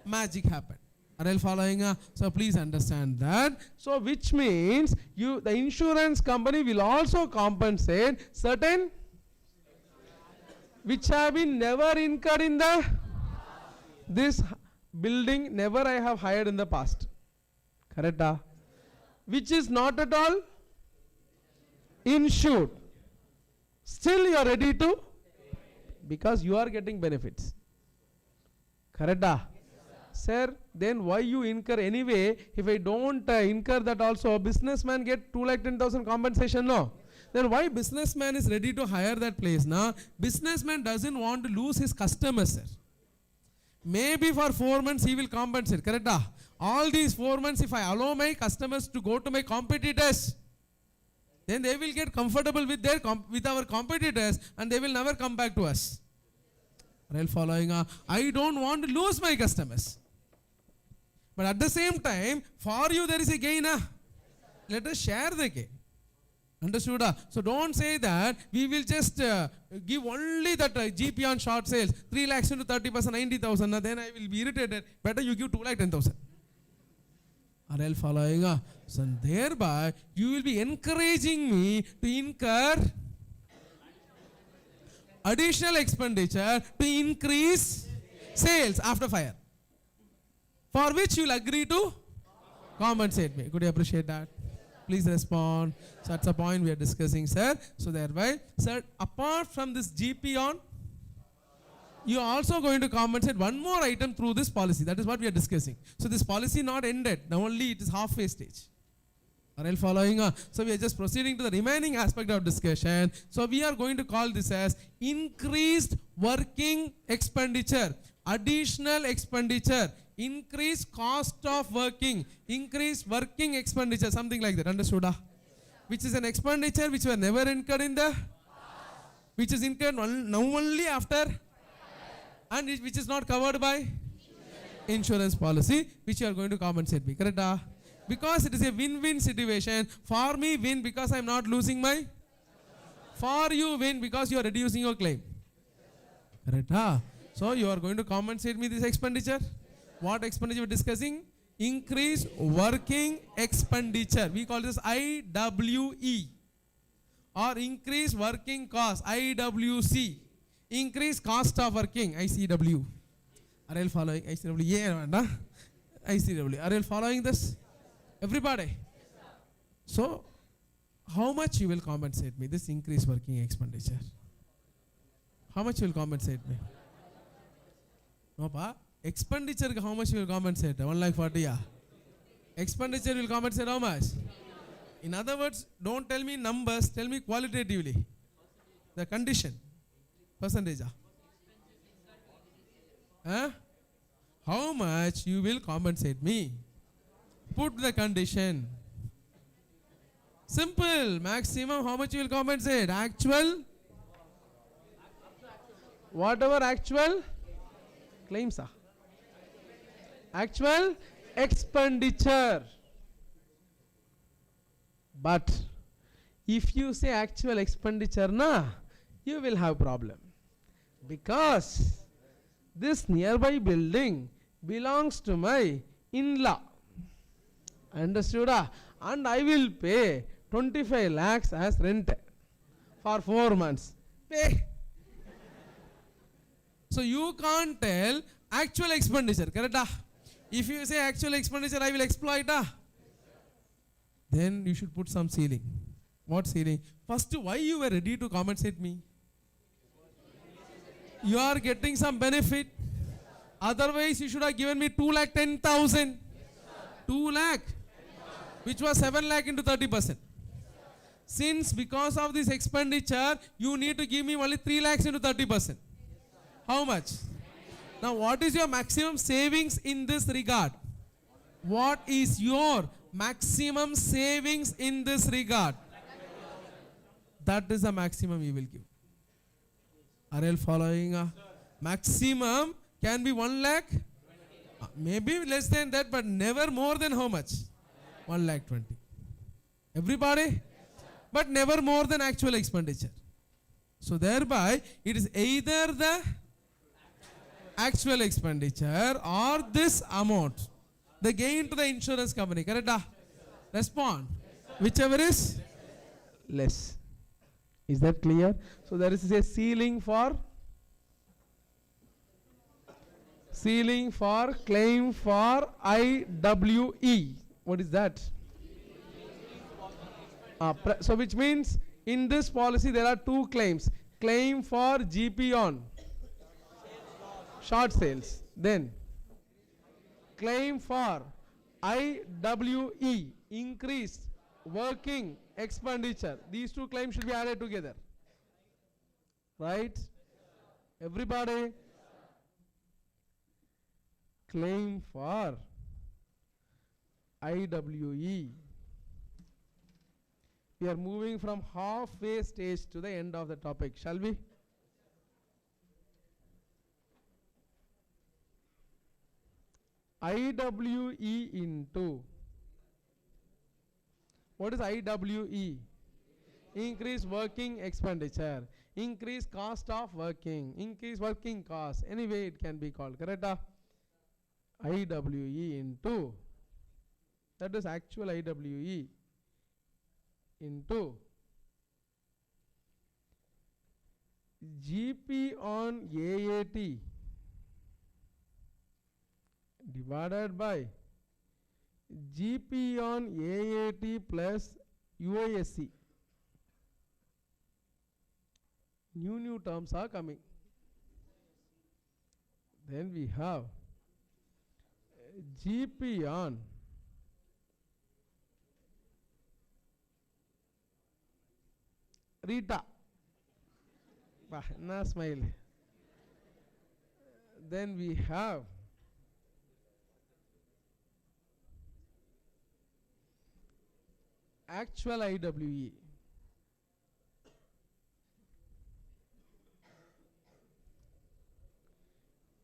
Magic happened. Are you following? So please understand that. So which means the insurance company will also compensate certain which have been never incurred in this building, never I have hired in the past. Correct? Which is not at all insured. Still you are ready to, because you are getting benefits. Correct? Sir, then why you incur anyway? If I don't incur that also, businessman get 2,10,000 compensation, no? Then why businessman is ready to hire that place? Businessman doesn't want to lose his customers, sir. Maybe for 4 months he will compensate. Correct? All these 4 months, if I allow my customers to go to my competitors, then they will get comfortable with our competitors and they will never come back to us. Are you following? I don't want to lose my customers. But at the same time, for you there is a gain. Let us share the gain. Understood? So don't say that we will just give only that GP on short sales, 3 lakhs into 30%, 90,000. Then I will be irritated. Better you give 2,10,000. Are you following? So thereby you will be encouraging me to incur additional expenditure to increase sales after fire, for which you will agree to compensate me. Could you appreciate that? Please respond. So that's the point we are discussing, sir. So thereby, sir, apart from this GP on, you are also going to compensate one more item through this policy. That is what we are discussing. So this policy not ended. Now only it is halfway stage. Are you following? So we are just proceeding to the remaining aspect of discussion. So we are going to call this as increased working expenditure, additional expenditure, increased cost of working, increased working expenditure, something like that. Understood? Which is an expenditure which were never incurred in the, which is incurred now only after, and which is not covered by insurance policy, which you are going to compensate me. Correct? Because it is a win-win situation. For me win because I am not losing my, for you win because you are reducing your claim. Correct? So you are going to compensate me this expenditure. What expenditure we are discussing? Increased working expenditure. We call this IWE, or increased working cost, IWC. Increased cost of working, ICW. Are you following? ICW. Yeah, ICW. Are you following this? Everybody? So how much you will compensate me this increased working expenditure? How much you will compensate me? No pa, expenditure how much you will compensate? 1,40,000, yeah. Expenditure will compensate how much? In other words, don't tell me numbers, tell me qualitatively. The condition, percentage. Huh? How much you will compensate me? Put the condition. Simple. Maximum how much you will compensate? Actual. Whatever actual claims are. Actual expenditure. But if you say actual expenditure, you will have problem. Because this nearby building belongs to my in-law. Understood? And I will pay 25 lakhs as rent for 4 months. Pay. So you can't tell actual expenditure, correct? If you say actual expenditure, I will exploit. Then you should put some ceiling. What ceiling? First, why you were ready to compensate me? You are getting some benefit. Otherwise, you should have given me 2,10,000. 2 lakh, which was 7 lakh into 30%. Since because of this expenditure, you need to give me only 3 lakhs into 30%. How much? Now, what is your maximum savings in this regard? What is your maximum savings in this regard? That is the maximum you will give. Are you following? Maximum can be 1 lakh, maybe less than that, but never more than how much? 1,20,000. Everybody? But never more than actual expenditure. So thereby, it is either the actual expenditure or this amount, the gain to the insurance company. Correct? Respond. Whichever is less. Is that clear? So there is a ceiling for claim for IWE. What is that? So which means in this policy there are 2 claims. Claim for GP on short sales. Then claim for IWE, increased working expenditure. These 2 claims should be added together. Right? Everybody? Claim for IWE. We are moving from halfway stage to the end of the topic. Shall we? IWE into, what is IWE? Increase working expenditure, increase cost of working, increase working cost. Anyway, it can be called, correct? IWE into, that is actual IWE, into GP on AAT divided by GP on AAT plus UISC. New terms are coming. Then we have GP on Rita. Na smile. Then we have actual IWE.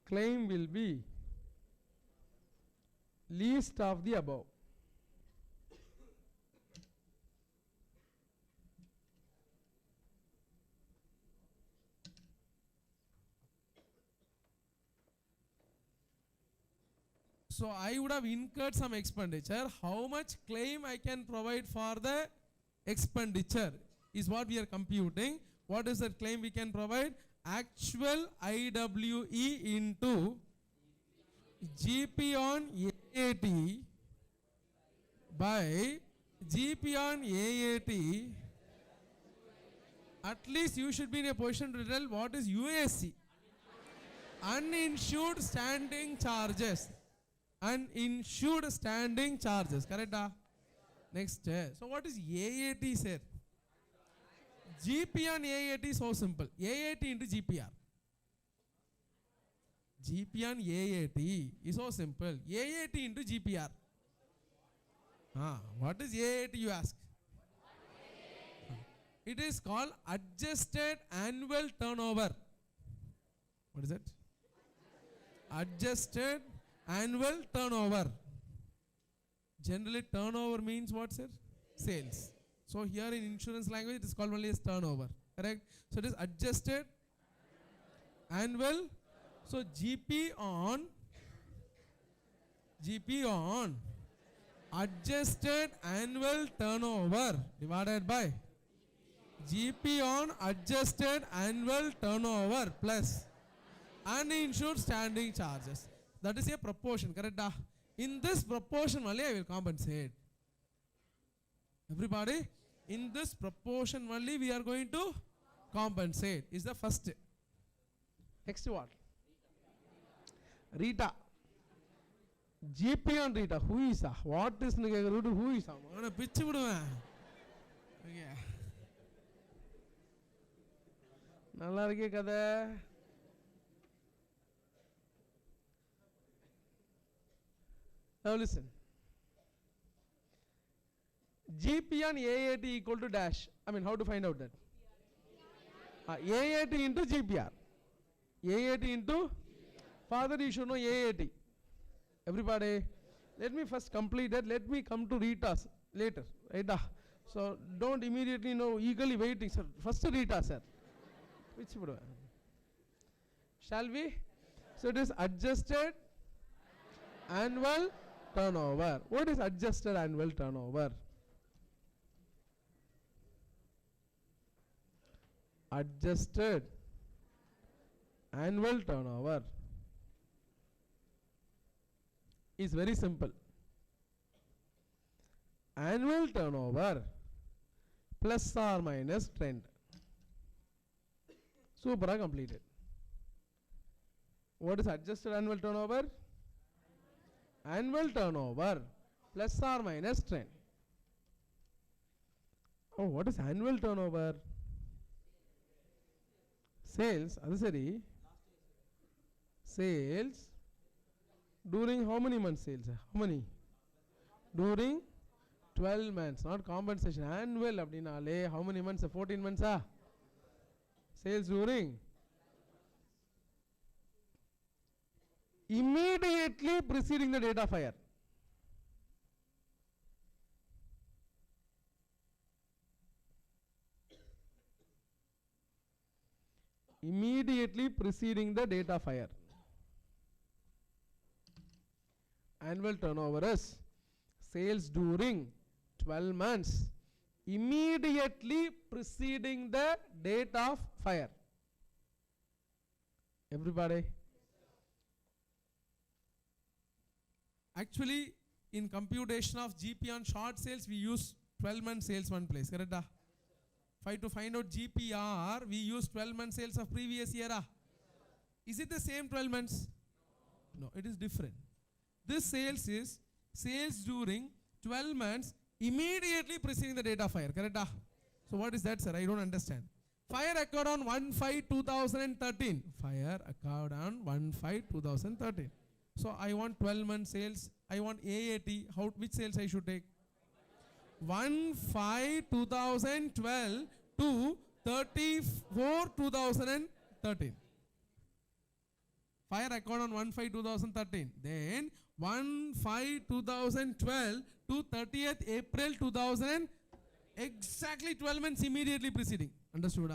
Claim will be least of the above. So I would have incurred some expenditure. How much claim I can provide for the expenditure is what we are computing. What is the claim we can provide? Actual IWE into GP on AAT by GP on AAT, at least you should be in a position to tell what is UAC. Uninsured standing charges. Uninsured standing charges. Correct? Next. So what is AAT, sir? GP on AAT is so simple. AAT into GPR. GP on AAT is so simple. AAT into GPR. What is AAT, you ask? It is called adjusted annual turnover. What is it? Adjusted annual turnover. Generally turnover means what, sir? Sales. So here in insurance language it is called only as turnover. Correct? So it is adjusted annual. So GP on adjusted annual turnover divided by GP on adjusted annual turnover plus uninsured standing charges. That is a proportion. Correct? In this proportion only I will compensate. Everybody, in this proportion only we are going to compensate. Is the first. Next what? Rita. GP on Rita. Who is that? What is Nigga? Who is that? I'm going to pitch it. Okay. நல்லா இருக்கே கதை. Now listen. GP on AAT equal to dash. I mean, how to find out that? AAT into GPR. AAT into father, you should know AAT. Everybody, let me first complete that. Let me come to Rita's later. Right? So don't immediately know, eagerly waiting, sir. First Rita, sir. Which shall we? So it is adjusted annual turnover. What is adjusted annual turnover? Adjusted annual turnover is very simple. Annual turnover plus or minus trend. Super completed. What is adjusted annual turnover? Annual turnover plus or minus trend. Oh, what is annual turnover? Sales, adhusari. Sales during how many months sales? How many? During 12 months, not compensation. Annual abdinale, how many months? 14 months. Sales during immediately preceding the date of hire. Immediately preceding the date of hire. Annual turnover is sales during 12 months immediately preceding the date of fire. Everybody? Actually, in computation of GP on short sales, we use 12 month sales one place. Correct? To find out GPR, we use 12 month sales of previous year. Is it the same 12 months? No, it is different. This sales is sales during 12 months immediately preceding the date of fire. Correct? So what is that, sir? I don't understand. Fire occurred on 1/5/2013. Fire occurred on 1/5/2013. So I want 12 month sales. I want AAT. Which sales I should take? 1/5/2012 to 34/2013. Fire occurred on 1/5/2013. Then 1/5/2012 to 30th April 2000. Exactly 12 months immediately preceding. Understood?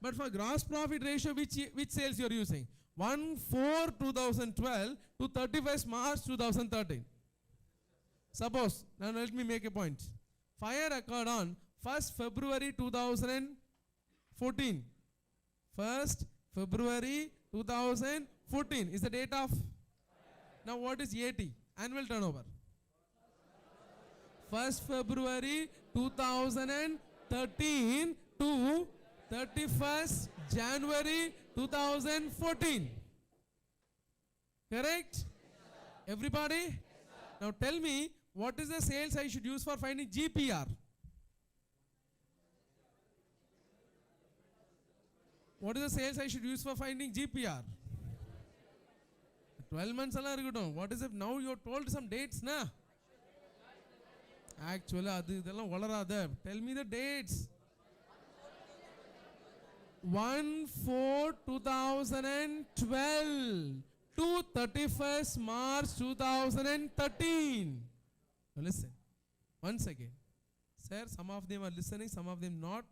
But for gross profit ratio, which sales you are using? 1/4/2012 to 31st March 2013. Suppose, now let me make a point. Fire occurred on 1st February 2014. 1st February 2014 is the date of. Now what is AT? Annual turnover. 1st February 2013 to 31st January 2014. Correct? Everybody? Now tell me, what is the sales I should use for finding GPR? What is the sales I should use for finding GPR? 12 months alla irukudum. What is it? Now you told some dates na? Actually adu idella valaradha. Tell me the dates. 1/4/2012 to 31st March 2013. Now listen once again. Sir, some of them are listening, some of them not.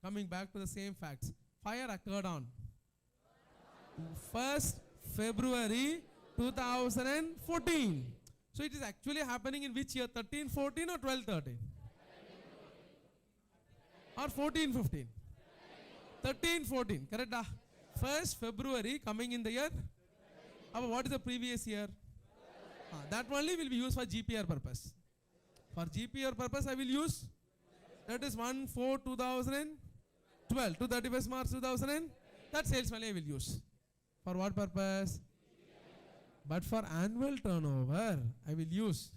Coming back to the same facts. Fire occurred on 1st February 2014. So it is actually happening in which year? 13-14 or 12-13? Or 14-15? 13-14, correct? 1st February coming in the year? What is the previous year? That only will be used for GPR purpose. For GPR purpose I will use, that is 1/4/2012 to 31st March 2000. That sales only I will use. For what purpose? But for annual turnover I will use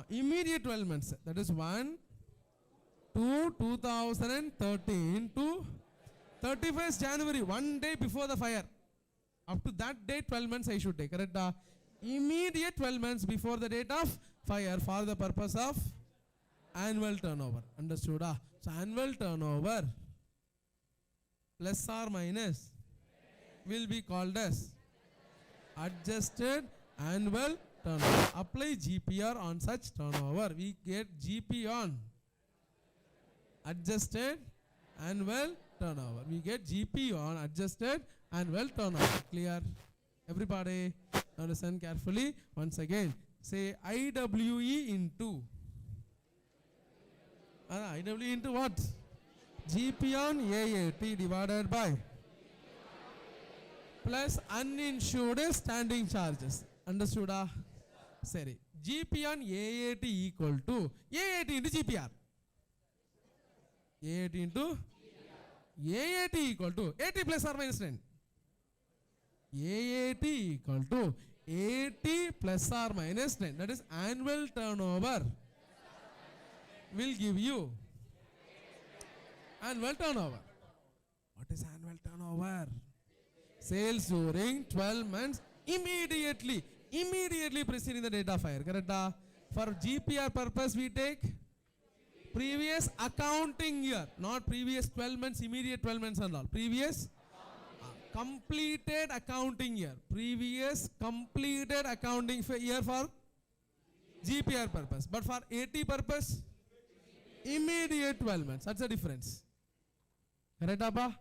immediate 12 months. That is 1/2/2013 to 31st January, one day before the fire. Up to that date 12 months I should take, correct? Immediate 12 months before the date of fire for the purpose of annual turnover. Understood? So annual turnover plus or minus will be called as adjusted annual turnover. Apply GPR on such turnover. We get GP on adjusted annual turnover. We get GP on adjusted annual turnover. Clear? Everybody? Now listen carefully. Once again, say IWE into IWE into what? GP on AAT divided by plus uninsured standing charges. Understood? Sorry. GP on AAT equal to AAT into GPR. AAT into AAT equal to 80 plus or minus 10. AAT equal to 80 plus or minus 10. That is annual turnover will give you annual turnover. What is annual turnover? Sales during 12 months immediately preceding the date of fire. Correct? For GPR purpose we take previous accounting year, not previous 12 months, immediate 12 months and all. Previous completed accounting year. Previous completed accounting year for GPR purpose. But for AT purpose, immediate 12 months. That's the difference. Correct, Abba?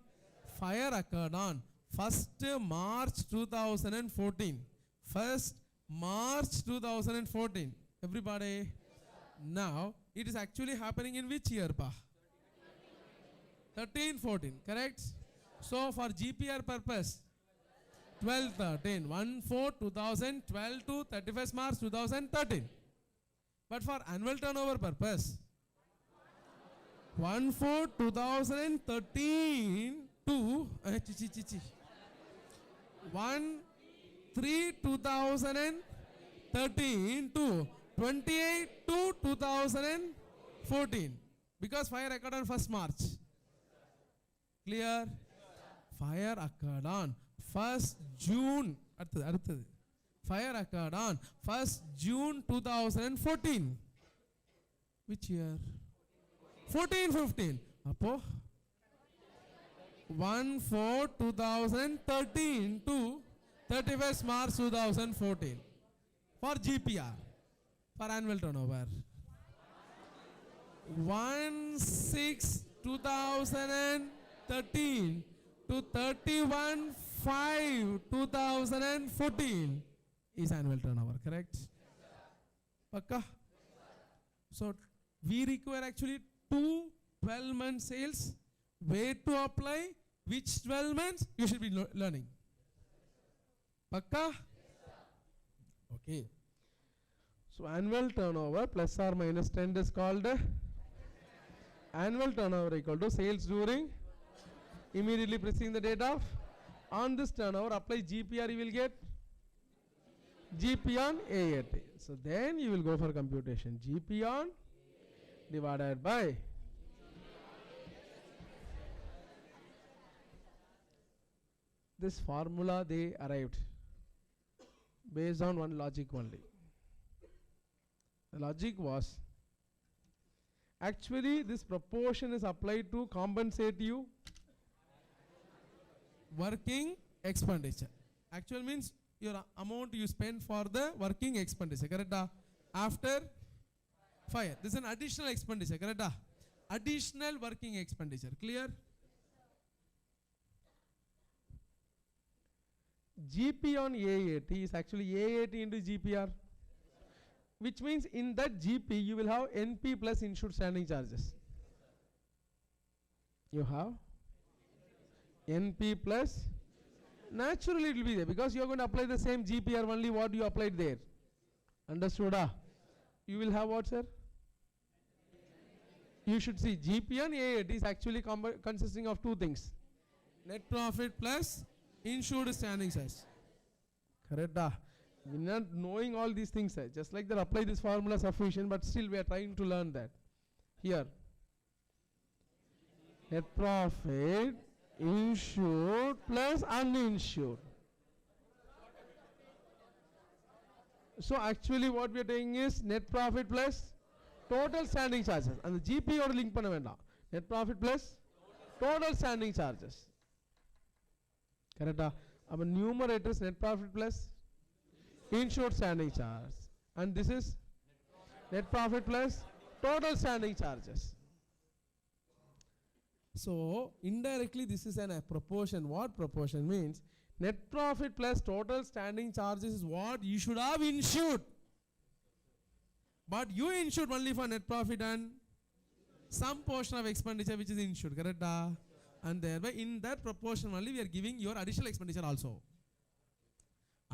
Fire occurred on 1st March 2014. 1st March 2014. Everybody? Now, it is actually happening in which year, Pa? 13-14, correct? So, for GPR purpose, 12-13, 1/4/2012 to 31st March 2013. But for annual turnover purpose, 1/4/2013 to 1/3/2013 to 28/2/2014, because fire occurred on 1st March. Clear? Fire occurred on 1st June. Fire occurred on 1st June 2014. Which year? 14-15. Appo 1/4/2013 to 31st March 2014 for GPR, for annual turnover. 1/6/2013 to 31/5/2014 is annual turnover, correct? Pakka? So we require actually 2 12-month sales. Where to apply? Which 12 months? You should be learning. Pakka? Okay. So annual turnover plus or minus 10 is called annual turnover equal to sales during immediately preceding the date of. On this turnover apply GPR, you will get GP on AAT. So then you will go for computation. GP on divided by this formula they arrived based on one logic only. The logic was actually this proportion is applied to compensate you working expenditure. Actual means your amount you spend for the working expenditure, correct? After fire, this is an additional expenditure, correct? Additional working expenditure, clear? GP on AAT is actually AAT into GPR, which means in that GP you will have NP plus insured standing charges. You have NP plus, naturally it will be there because you are going to apply the same GPR only what you applied there. Understood? You will have what, sir? You should see GP on AAT is actually consisting of two things: net profit plus insured standing charge. Correct? We are not knowing all these things, sir. Just like that, apply this formula sufficient, but still we are trying to learn that. Here, net profit, insured plus uninsured. So actually what we are doing is net profit plus total standing charges. And the GP or link panna venda. Net profit plus total standing charges. Correct? Our numerator is net profit plus insured standing charge. And this is net profit plus total standing charges. So indirectly this is a proportion. What proportion means? Net profit plus total standing charges is what you should have insured. But you insured only for net profit and some portion of expenditure which is insured, correct? And thereby in that proportion only we are giving your additional expenditure also.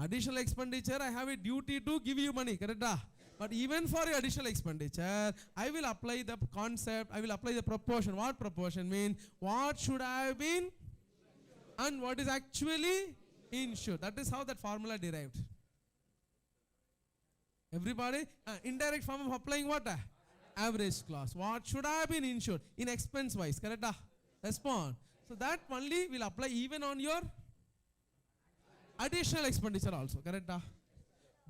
Additional expenditure, I have a duty to give you money, correct? But even for your additional expenditure, I will apply the concept, I will apply the proportion. What proportion means? What should have been and what is actually insured. That is how that formula derived. Everybody, indirect form of applying what? Average clause. What should have been insured in expense wise, correct? Respond. So that only will apply even on your additional expenditure also, correct?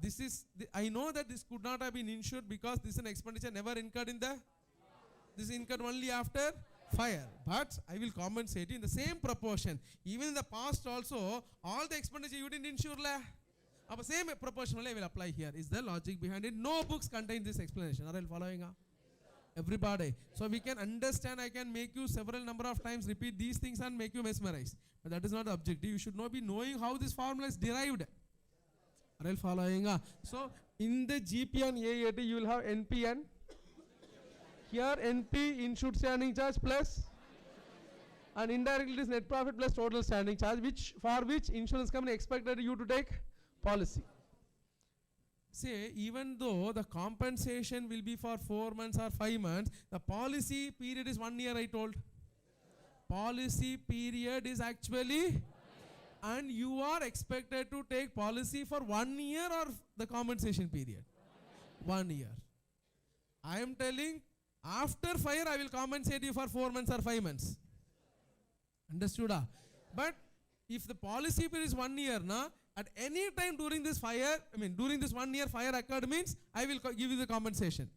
This is, I know that this could not have been insured because this is an expenditure never incurred in the, this is incurred only after fire. But I will compensate in the same proportion. Even in the past also, all the expenditure you didn't insure. The same proportion only I will apply here. Is the logic behind it? No books contain this explanation. Are you following? Everybody. So we can understand, I can make you several number of times repeat these things and make you mesmerized. But that is not the objective. You should not be knowing how this formula is derived. Are you following? So in the GP and AAT you will have NP and here NP insured standing charge plus and indirectly it is net profit plus total standing charge, which for which insurance company expected you to take policy. Say even though the compensation will be for 4 months or 5 months, the policy period is 1 year, I told. Policy period is actually, and you are expected to take policy for 1 year or the compensation period? 1 year. I am telling after fire I will compensate you for 4 months or 5 months. Understood? But if the policy period is 1 year, at any time during this fire, during this 1 year fire occurred means I will give you the compensation.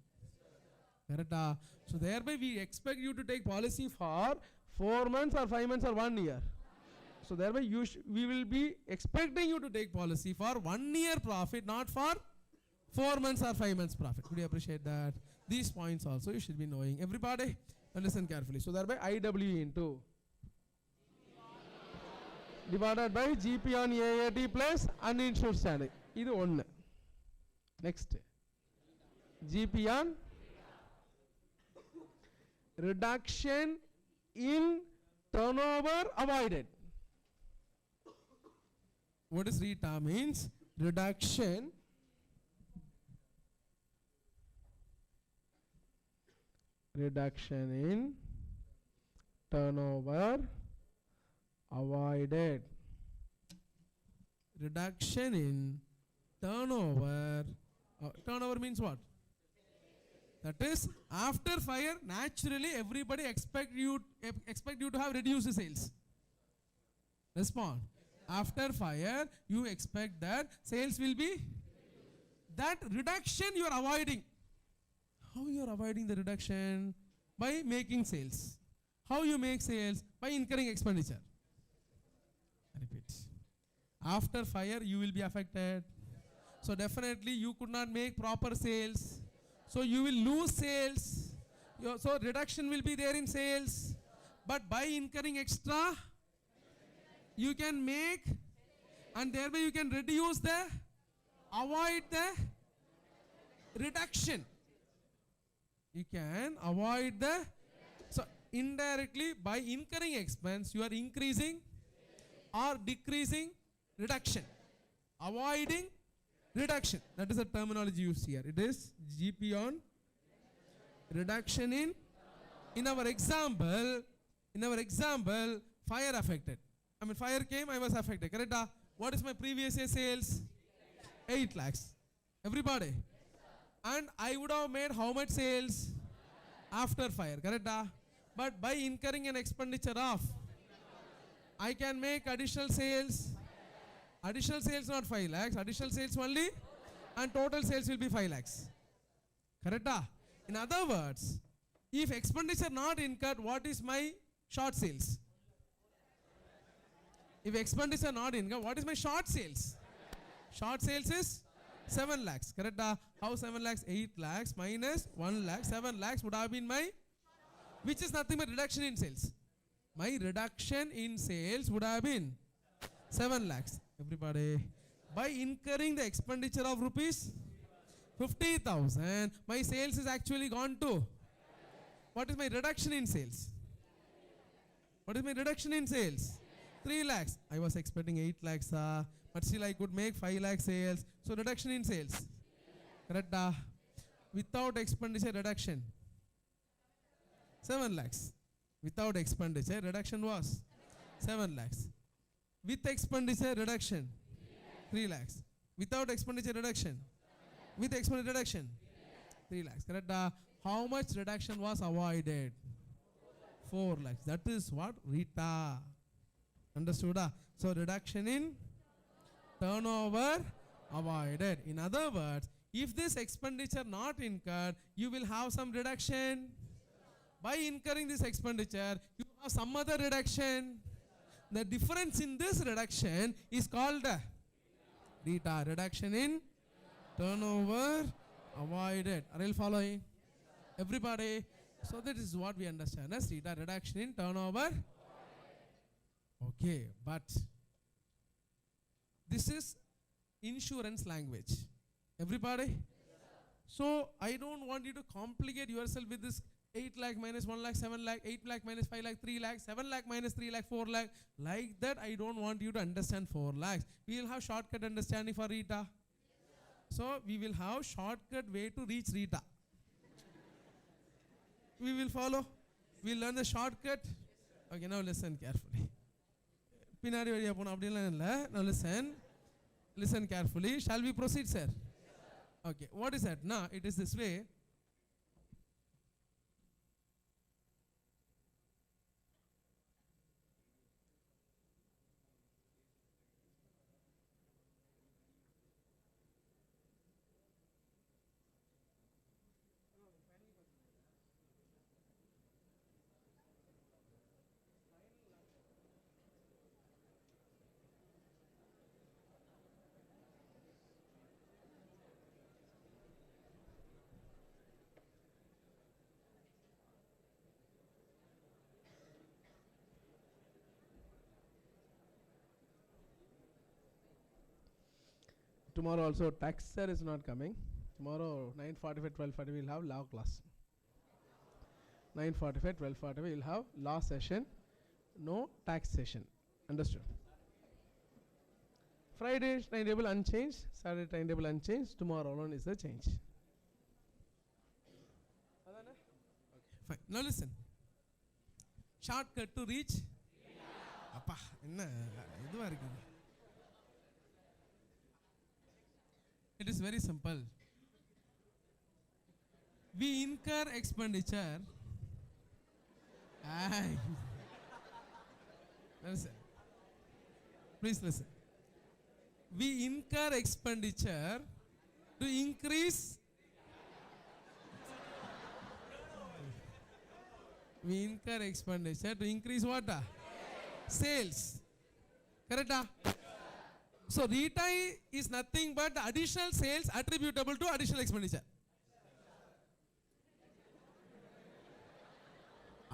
Correct? So thereby we expect you to take policy for 4 months or 5 months or 1 year. So thereby we will be expecting you to take policy for 1 year profit, not for 4 months or 5 months profit. Could you appreciate that? These points also you should be knowing. Everybody listen carefully. So thereby IW into divided by GP on AAT plus uninsured standing. This is one. Next. GP on reduction in turnover avoided. What is RETA means? Reduction reduction in turnover avoided. Reduction in turnover. Turnover means what? That is, after fire, naturally everybody expect you to have reduced sales. Respond. After fire, you expect that sales will be. That reduction you are avoiding. How you are avoiding the reduction? By making sales. How you make sales? By incurring expenditure. I repeat. After fire, you will be affected. So definitely you could not make proper sales. So you will lose sales. So reduction will be there in sales. But by incurring extra, you can make, and thereby you can reduce the, avoid the reduction. You can avoid the, so indirectly by incurring expense, you are increasing or decreasing reduction. Avoiding reduction. That is the terminology used here. It is GP on reduction in our example, fire affected. I mean, fire came, I was affected. Correct? What is my previous year sales? 8 lakhs. Everybody? And I would have made how much sales? After fire. Correct? But by incurring an expenditure of, I can make additional sales. Additional sales not 5 lakhs. Additional sales only. And total sales will be 5 lakhs. Correct? In other words, if expenditure not incurred, what is my short sales? If expenditure not income, what is my short sales? Short sales is 7 lakhs. Correct? How 7 lakhs? 8 lakhs minus 1 lakh. 7 lakhs would have been my, which is nothing but reduction in sales. My reduction in sales would have been 7 lakhs. Everybody. By incurring the expenditure of rupees 50,000, my sales is actually gone to. What is my reduction in sales? What is my reduction in sales? 3 lakhs. I was expecting 8 lakhs, but still I could make 5 lakh sales. So reduction in sales. Correct? Without expenditure reduction. 7 lakhs. Without expenditure reduction was 7 lakhs. With expenditure reduction 3 lakhs. Without expenditure reduction. With expenditure reduction 3 lakhs. Correct? How much reduction was avoided? 4 lakhs. That is what? Rita. Understood? So reduction in turnover avoided. In other words, if this expenditure not incurred, you will have some reduction. By incurring this expenditure, you have some other reduction. The difference in this reduction is called Rita. Reduction in turnover avoided. Are you following? Everybody? So that is what we understand as Rita. Reduction in turnover. Okay, but this is insurance language. Everybody? So I don't want you to complicate yourself with this 8 lakh minus 1 lakh, 7 lakh, 8 lakh minus 5 lakh, 3 lakh, 7 lakh minus 3 lakh, 4 lakh. Like that, I don't want you to understand 4 lakhs. We will have shortcut understanding for Rita. So we will have shortcut way to reach Rita. We will follow. We will learn the shortcut. Okay, now listen carefully. Now listen. Listen carefully. Shall we proceed, sir? Okay, what is that? Now it is this way. Tomorrow also tax sir is not coming. Tomorrow 9:45, 12:40 we will have law class. 9:45, 12:40 we will have law session. No tax session. Understood? Friday timetable unchanged. Saturday timetable unchanged. Tomorrow alone is the change. Fine. Now listen. Shortcut to reach. Appa, enna idhuva irukku. It is very simple. We incur expenditure. Listen. Please listen. We incur expenditure to increase. We incur expenditure to increase what? Sales. Correct? So retail is nothing but additional sales attributable to additional expenditure.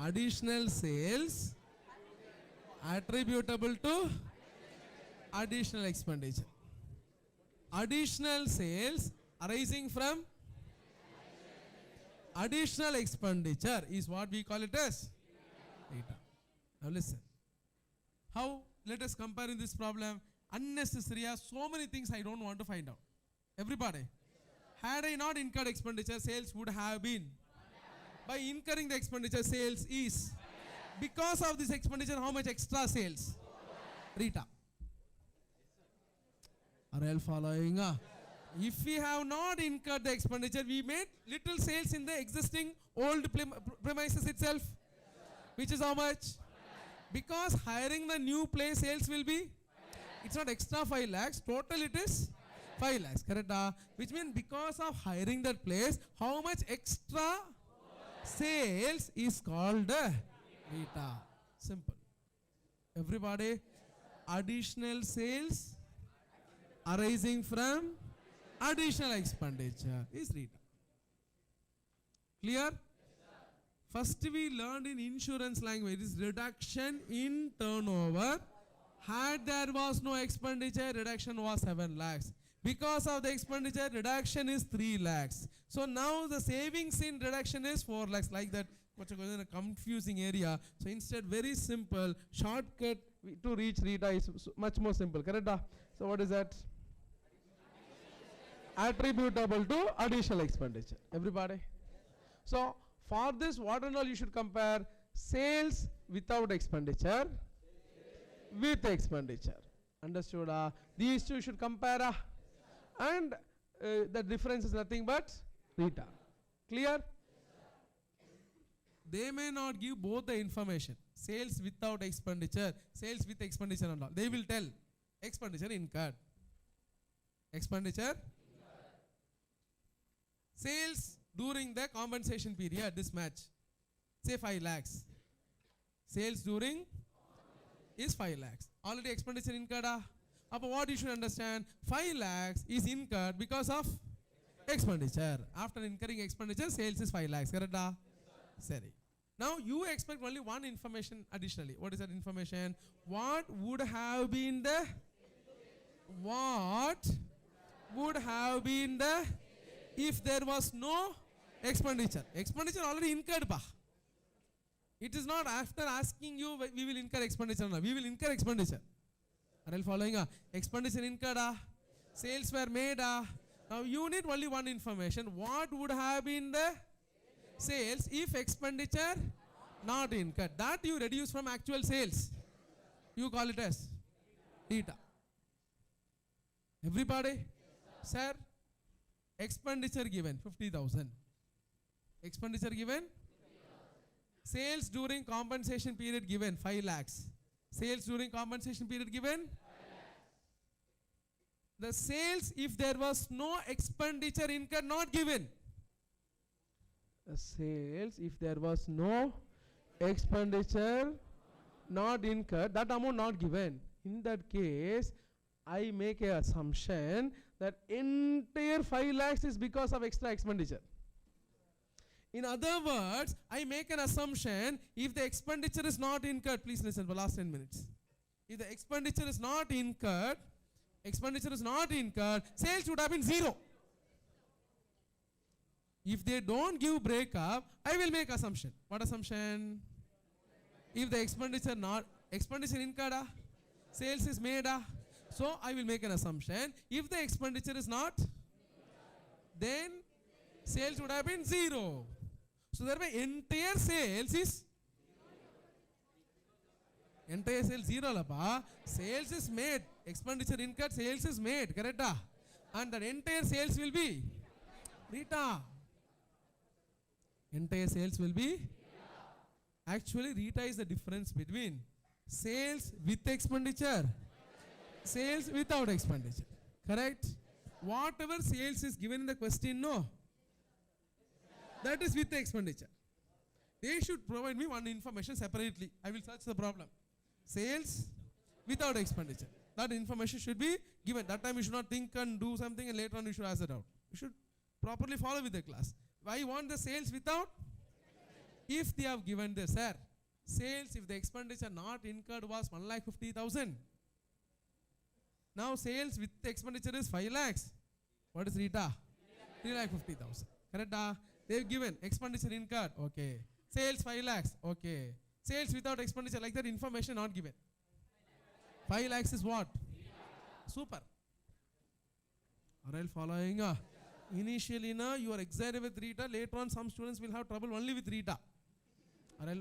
Additional sales attributable to additional expenditure. Additional sales arising from additional expenditure is what we call it as data. Now listen. How? Let us compare in this problem. Unnecessary, so many things I don't want to find out. Everybody, had I not incurred expenditure, sales would have been. By incurring the expenditure, sales is. Because of this expenditure, how much extra sales? Rita. Are you all following? If we have not incurred the expenditure, we made little sales in the existing old premises itself. Which is how much? Because hiring the new place, sales will be. It's not extra 5 lakhs. Total it is 5 lakhs. Correct? Which means because of hiring that place, how much extra sales is called Vita. Simple. Everybody, additional sales arising from additional expenditure is Rita. Clear? First we learned in insurance language is reduction in turnover. Had there was no expenditure, reduction was 7 lakhs. Because of the expenditure, reduction is 3 lakhs. So now the savings in reduction is 4 lakhs. Like that, what's a confusing area. So instead, very simple shortcut to reach Rita is much more simple. Correct? So what is that? Attributable to additional expenditure. Everybody? So for this, what and all you should compare? Sales without expenditure with expenditure. Understood? These two should compare. And the difference is nothing but Rita. Clear? They may not give both the information. Sales without expenditure, sales with expenditure and all. They will tell expenditure incurred. Expenditure incurred. Sales during the compensation period, this match. Say 5 lakhs. Sales during is 5 lakhs. Already expenditure incurred. What you should understand, 5 lakhs is incurred because of expenditure. After incurring expenditure, sales is 5 lakhs. Correct? Sorry. Now you expect only one information additionally. What is that information? What would have been the if there was no expenditure? Expenditure already incurred. It is not after asking you we will incur expenditure. No, we will incur expenditure. Are you following? Expenditure incurred. Sales were made. Now you need only one information. What would have been the sales if expenditure not incurred? That you reduce from actual sales. You call it as theta. Everybody? Sir, expenditure given 50,000. Expenditure given? Sales during compensation period given 5 lakhs. Sales during compensation period given? The sales if there was no expenditure incurred not given. The sales if there was no expenditure not incurred, that amount not given. In that case, I make an assumption that entire 5 lakhs is because of extra expenditure. In other words, I make an assumption if the expenditure is not incurred, please listen for last 10 minutes. If the expenditure is not incurred, sales would have been 0. If they don't give breakup, I will make assumption. What assumption? If the expenditure incurred, sales is made. So I will make an assumption. If the expenditure is not, then sales would have been 0. So thereby entire sales is entire sales zero lapa. Sales is made, expenditure incurred, sales is made, correct? And the entire sales will be Rita. Entire sales will be actually Rita is the difference between sales with expenditure, sales without expenditure, correct? Whatever sales is given in the question, no, that is with the expenditure. They should provide me one information separately. I will search the problem. Sales without expenditure. That information should be given. That time you should not think and do something and later on you should ask it out. You should properly follow with the class. Why want the sales without? If they have given this, sir, sales if the expenditure not incurred was 1,50,000. Now sales with the expenditure is 5 lakhs. What is Rita? 3,50,000. Correct? They have given expenditure incurred. Okay. Sales 5 lakhs. Okay. Sales without expenditure, like that information not given. 5 lakhs is what? Super. Are you following? Initially, you are excited with Rita. Later on, some students will have trouble only with Rita. Are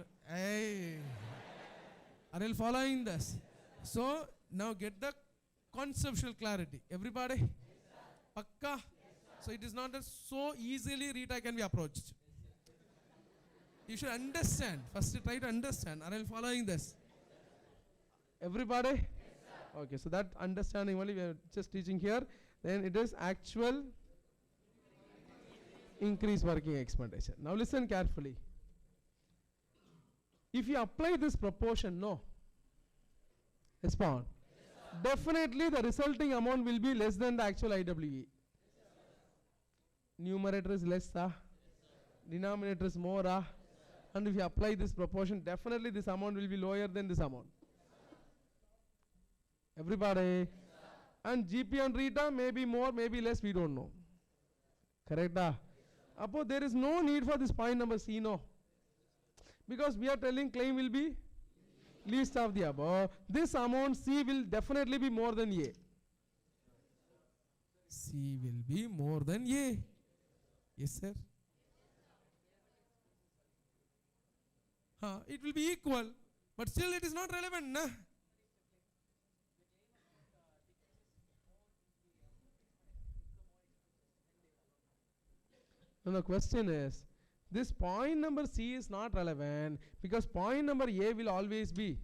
you following this? So, now get the conceptual clarity. Everybody? Pakka? So, it is not so easily Rita can be approached. You should understand. First, try to understand. Are you following this? Everybody? Okay, so that understanding only we are just teaching here. Then it is actual increase working expenditure. Now listen carefully. If you apply this proportion, no. Respond. Definitely the resulting amount will be less than the actual IWE. Numerator is less, denominator is more, and if you apply this proportion, definitely this amount will be lower than this amount. Everybody? And GP and Rita may be more, maybe less, we don't know. Correct? Apo, there is no need for this point number C, no. Because we are telling claim will be least of the above. This amount C will definitely be more than A. C will be more than A. Yes, sir. It will be equal, but still it is not relevant, na? Now the question is, this point number C is not relevant because point number A will always be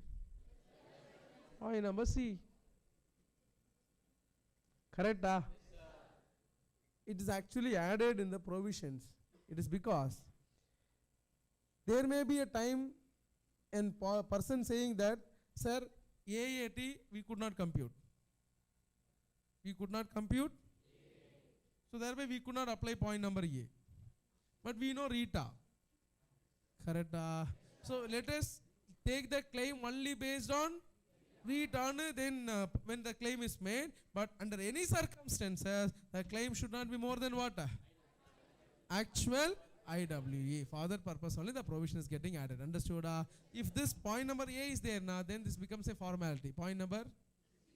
point number C. Correct? Yes, it is actually added in the provisions. It is because there may be a time and person saying that, sir, AAT we could not compute. We could not compute. So thereby we could not apply point number A. But we know Rita. Correct? So let us take the claim only based on Rita, then when the claim is made. But under any circumstances, the claim should not be more than what? Actual IWE. For other purpose only the provision is getting added. Understood? If this point number A is there now, then this becomes a formality. Point number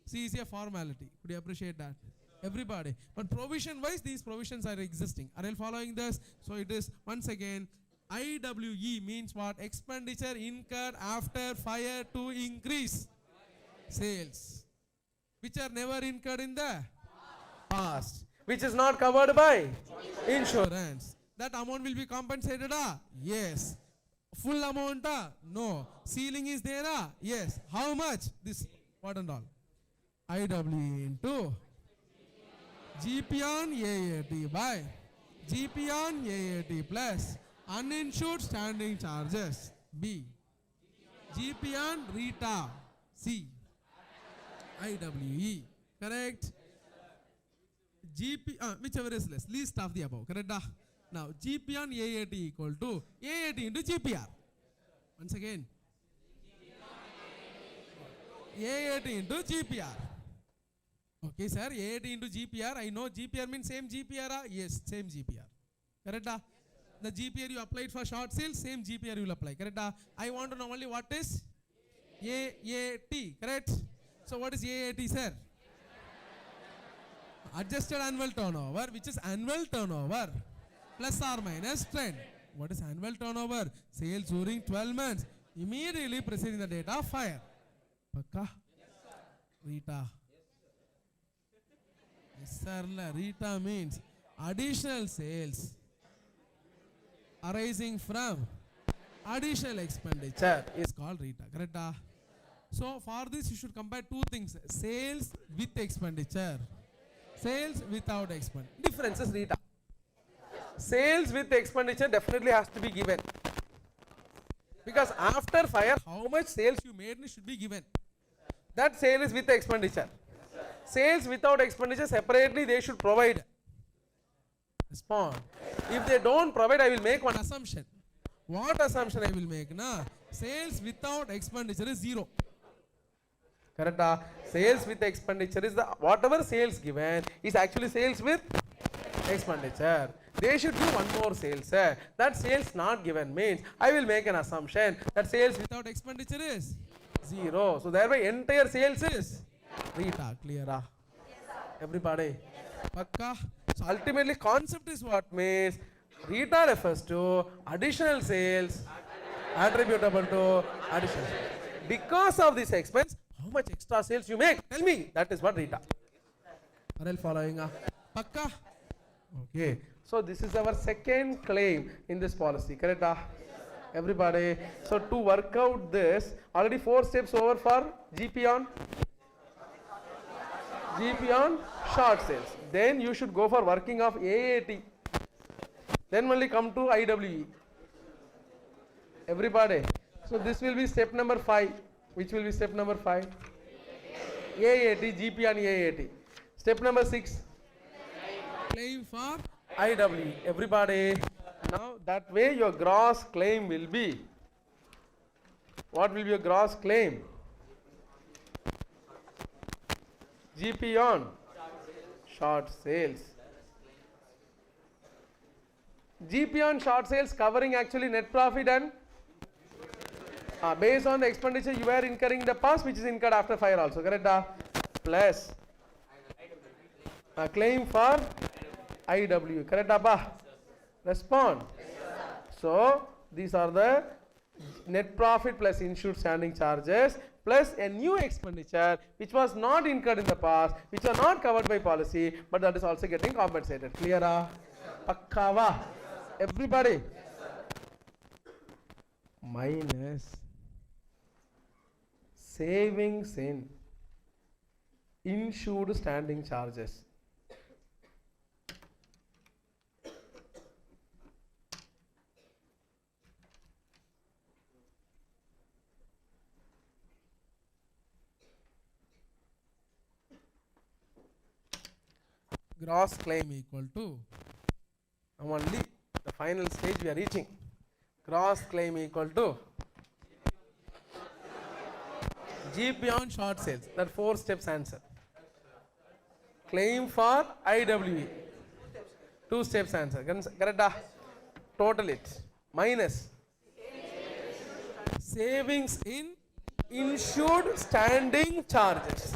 C is a formality. Could you appreciate that? Everybody. But provision wise, these provisions are existing. Are you following this? So it is once again IWE means what? Expenditure incurred after fire to increase sales, which are never incurred in the past, which is not covered by insurance. That amount will be compensated? Yes. Full amount? No. Ceiling is there? Yes. How much? This, what and all? IWE into GP on AAT by GP on AAT plus uninsured standing charges B. GP on Rita C. IWE. Correct? GP, whichever is less, least of the above. Correct? Now GP on AAT equal to AAT into GPR. Once again. AAT into GPR. Okay, sir. AAT into GPR. I know GPR means same GPR. Yes, same GPR. Correct? The GPR you applied for short sale, same GPR you will apply. Correct? I want to know only what is AAT. Correct? So what is AAT, sir? Adjusted annual turnover, which is annual turnover plus or minus 10. What is annual turnover? Sales during 12 months. Immediately preceding the date of fire. Pakka? Rita. Yes, sir. Rita means additional sales arising from additional expenditure is called Rita. Correct? So for this you should compare two things. Sales with expenditure. Sales without expenditure. Difference is Rita. Sales with expenditure definitely has to be given. Because after fire, how much sales you made should be given. That sale is with expenditure. Sales without expenditure separately they should provide. Respond. If they don't provide, I will make one assumption. What assumption I will make? Sales without expenditure is zero. Correct? Sales with expenditure is the whatever sales given is actually sales with expenditure. They should do one more sales. That sales not given means I will make an assumption that sales Without expenditure is zero. So thereby entire sales is Rita. Clear? Everybody? Pakka. So ultimately concept is what means Rita refers to additional sales attributable to additional sales. Because of this expense, how much extra sales you make? Tell me. That is what Rita. Are you following? Pakka. Okay. So this is our second claim in this policy. Correct? Everybody. So to work out this, already 4 steps over for GP on short sales. Then you should go for working of AAT. Then only come to IWE. Everybody. So this will be step number 5. Which will be step number 5? AAT, GP on AAT. Step number 6. Claim for IWE. Everybody. Now that way your gross claim will be. What will be your gross claim? GP on short sales. GP on short sales covering actually net profit and based on the expenditure you are incurring in the past, which is incurred after fire also. Correct? Plus claim for IW. Correct? Respond. So these are the net profit plus insured standing charges plus a new expenditure which was not incurred in the past, which are not covered by policy, but that is also getting compensated. Clear? Pakkava? Everybody? Minus savings in insured standing charges. Gross claim equal to only the final stage we are reaching. Gross claim equal to GP on short sales. That 4 steps answer. Claim for IWE. 2 steps answer. Correct? Total it. Minus savings in insured standing charges.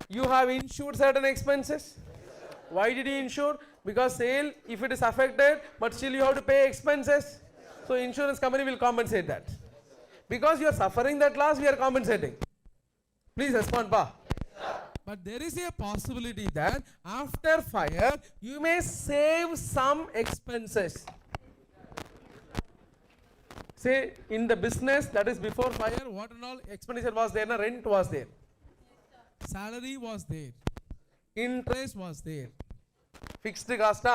You have insured certain expenses. Why did you insure? Because sale, if it is affected, but still you have to pay expenses. So insurance company will compensate that. Because you are suffering that loss, we are compensating. Please respond, Pa. But there is a possibility that After fire, you may save some expenses. Say in the business that is before fire, what and all expenditure was there? Rent was there. salary was there, interest was there. Fixed cost?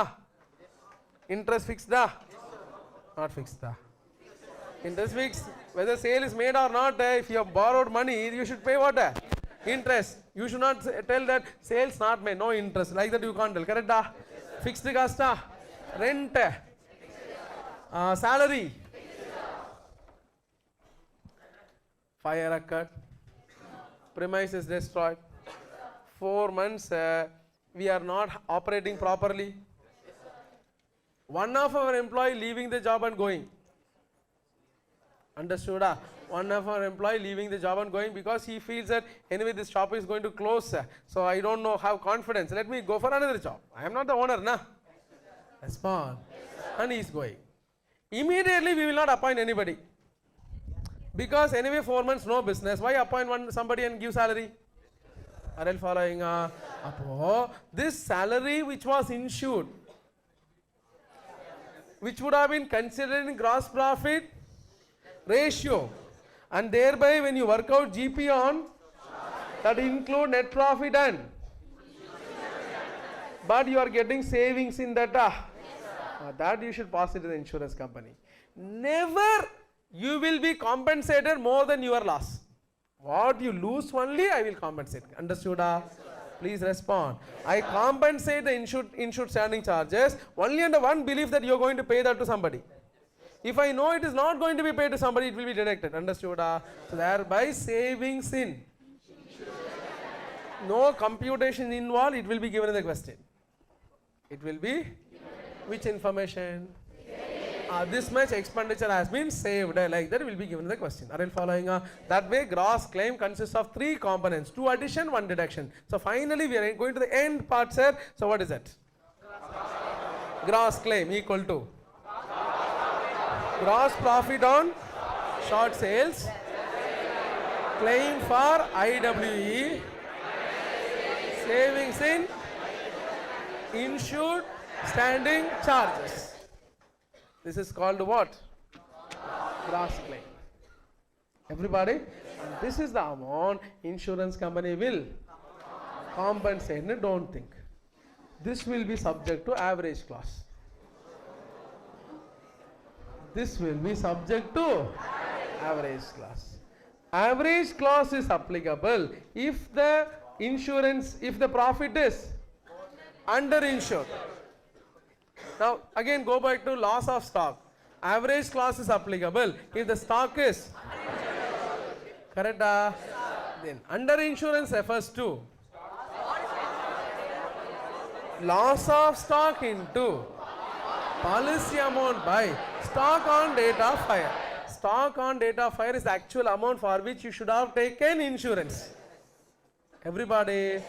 Interest fixed? Not fixed. Interest fixed. Whether sale is made or not, if you have borrowed money, you should pay what? Interest. You should not tell that sales not made, no interest. Like that you can't tell. Correct? Fixed cost? Rent? Salary? Fire occurred. Premises destroyed. 4 months we are not operating properly. One of our employee leaving the job and going. Understood? One of our employee leaving the job and going because he feels that anyway this shop is going to close. So I don't know, have confidence. Let me go for another job. I am not the owner, na? Respond. And he is going. Immediately we will not appoint anybody. Because anyway 4 months no business. Why appoint somebody and give salary? Are you following? This salary which was issued, which would have been considered in gross profit ratio, and thereby when you work out GP on, that include net profit and, but you are getting savings in that. That you should pass it to the insurance company. Never you will be compensated more than your loss. What you lose only I will compensate. Understood? Please respond. I compensate the insured standing charges only under one belief that you are going to pay that to somebody. If I know it is not going to be paid to somebody, it will be deducted. Understood? So thereby savings in. No computation involved, it will be given in the question. It will be which information? This much expenditure has been saved, like that will be given in the question. Are you following? That way gross claim consists of 3 components, 2 addition, 1 deduction. So finally we are going to the end part, sir. So what is it? Gross claim equal to gross profit on short sales, claim for IWE, savings in insured standing charges. This is called what? Gross claim. Everybody? And this is the amount insurance company will compensate. No, don't think. This will be subject to average clause. This will be subject to average clause. Average clause is applicable if the insurance, if the profit is underinsured. Now again go back to loss of stock. Average clause is applicable if the stock is correct. Then underinsurance refers to loss of stock into policy amount by stock on date of hire. Stock on date of hire is the actual amount for which you should have taken insurance. Everybody?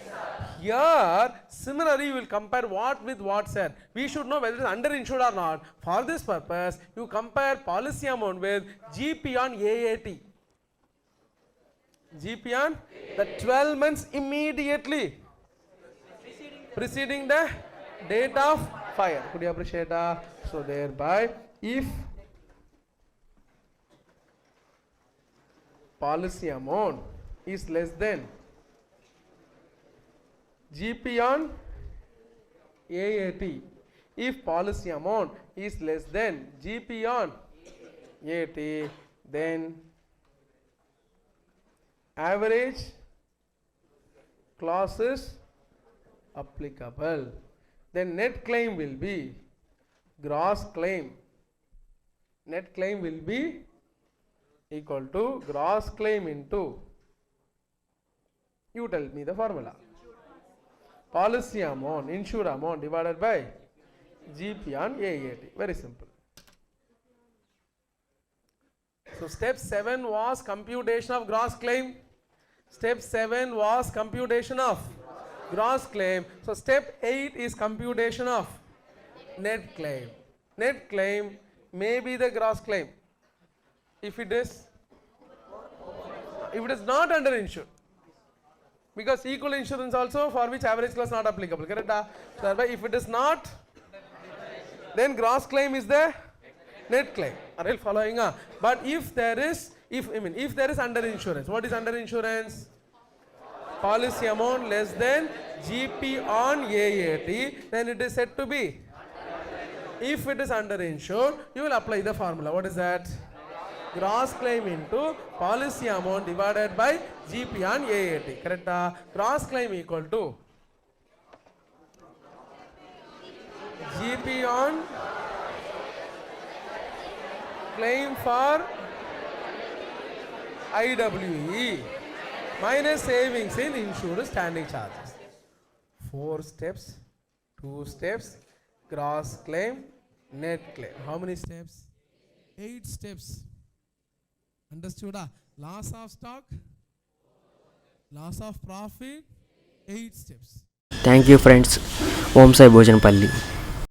Here, similarly, you will compare what with what, sir. We should know whether it is underinsured or not. For this purpose, you compare policy amount with GP on AAT. GP on the 12 months immediately preceding the date of fire. Could you appreciate that? So thereby, if policy amount is less than GP on AAT, if policy amount is less than GP on AAT, then average clause is applicable. Then net claim will be gross claim. Net claim will be equal to gross claim into, you tell me the formula, policy amount, insured amount divided by GP on AAT. Very simple. So step 7 was computation of gross claim. Step 7 was computation of gross claim. So step 8 is computation of net claim. Net claim may be the gross claim if it is not underinsured, because equal insurance also for which average clause not applicable, correct? So thereby if it is not, then gross claim is the net claim. Are you following? But if there is underinsurance, what is underinsurance? Policy amount less than GP on AAT, then it is said to be. If it is underinsured, you will apply the formula. What is that? Gross claim into policy amount divided by GP on AAT. Correct? Gross claim equal to GP on claim for IWE minus savings in insured standing charges. 4 steps, 2 steps, gross claim, net claim. How many steps? 8 steps. Understood? Loss of stock, loss of profit, 8 steps. Thank you friends. OMSAI Bhojanapalli.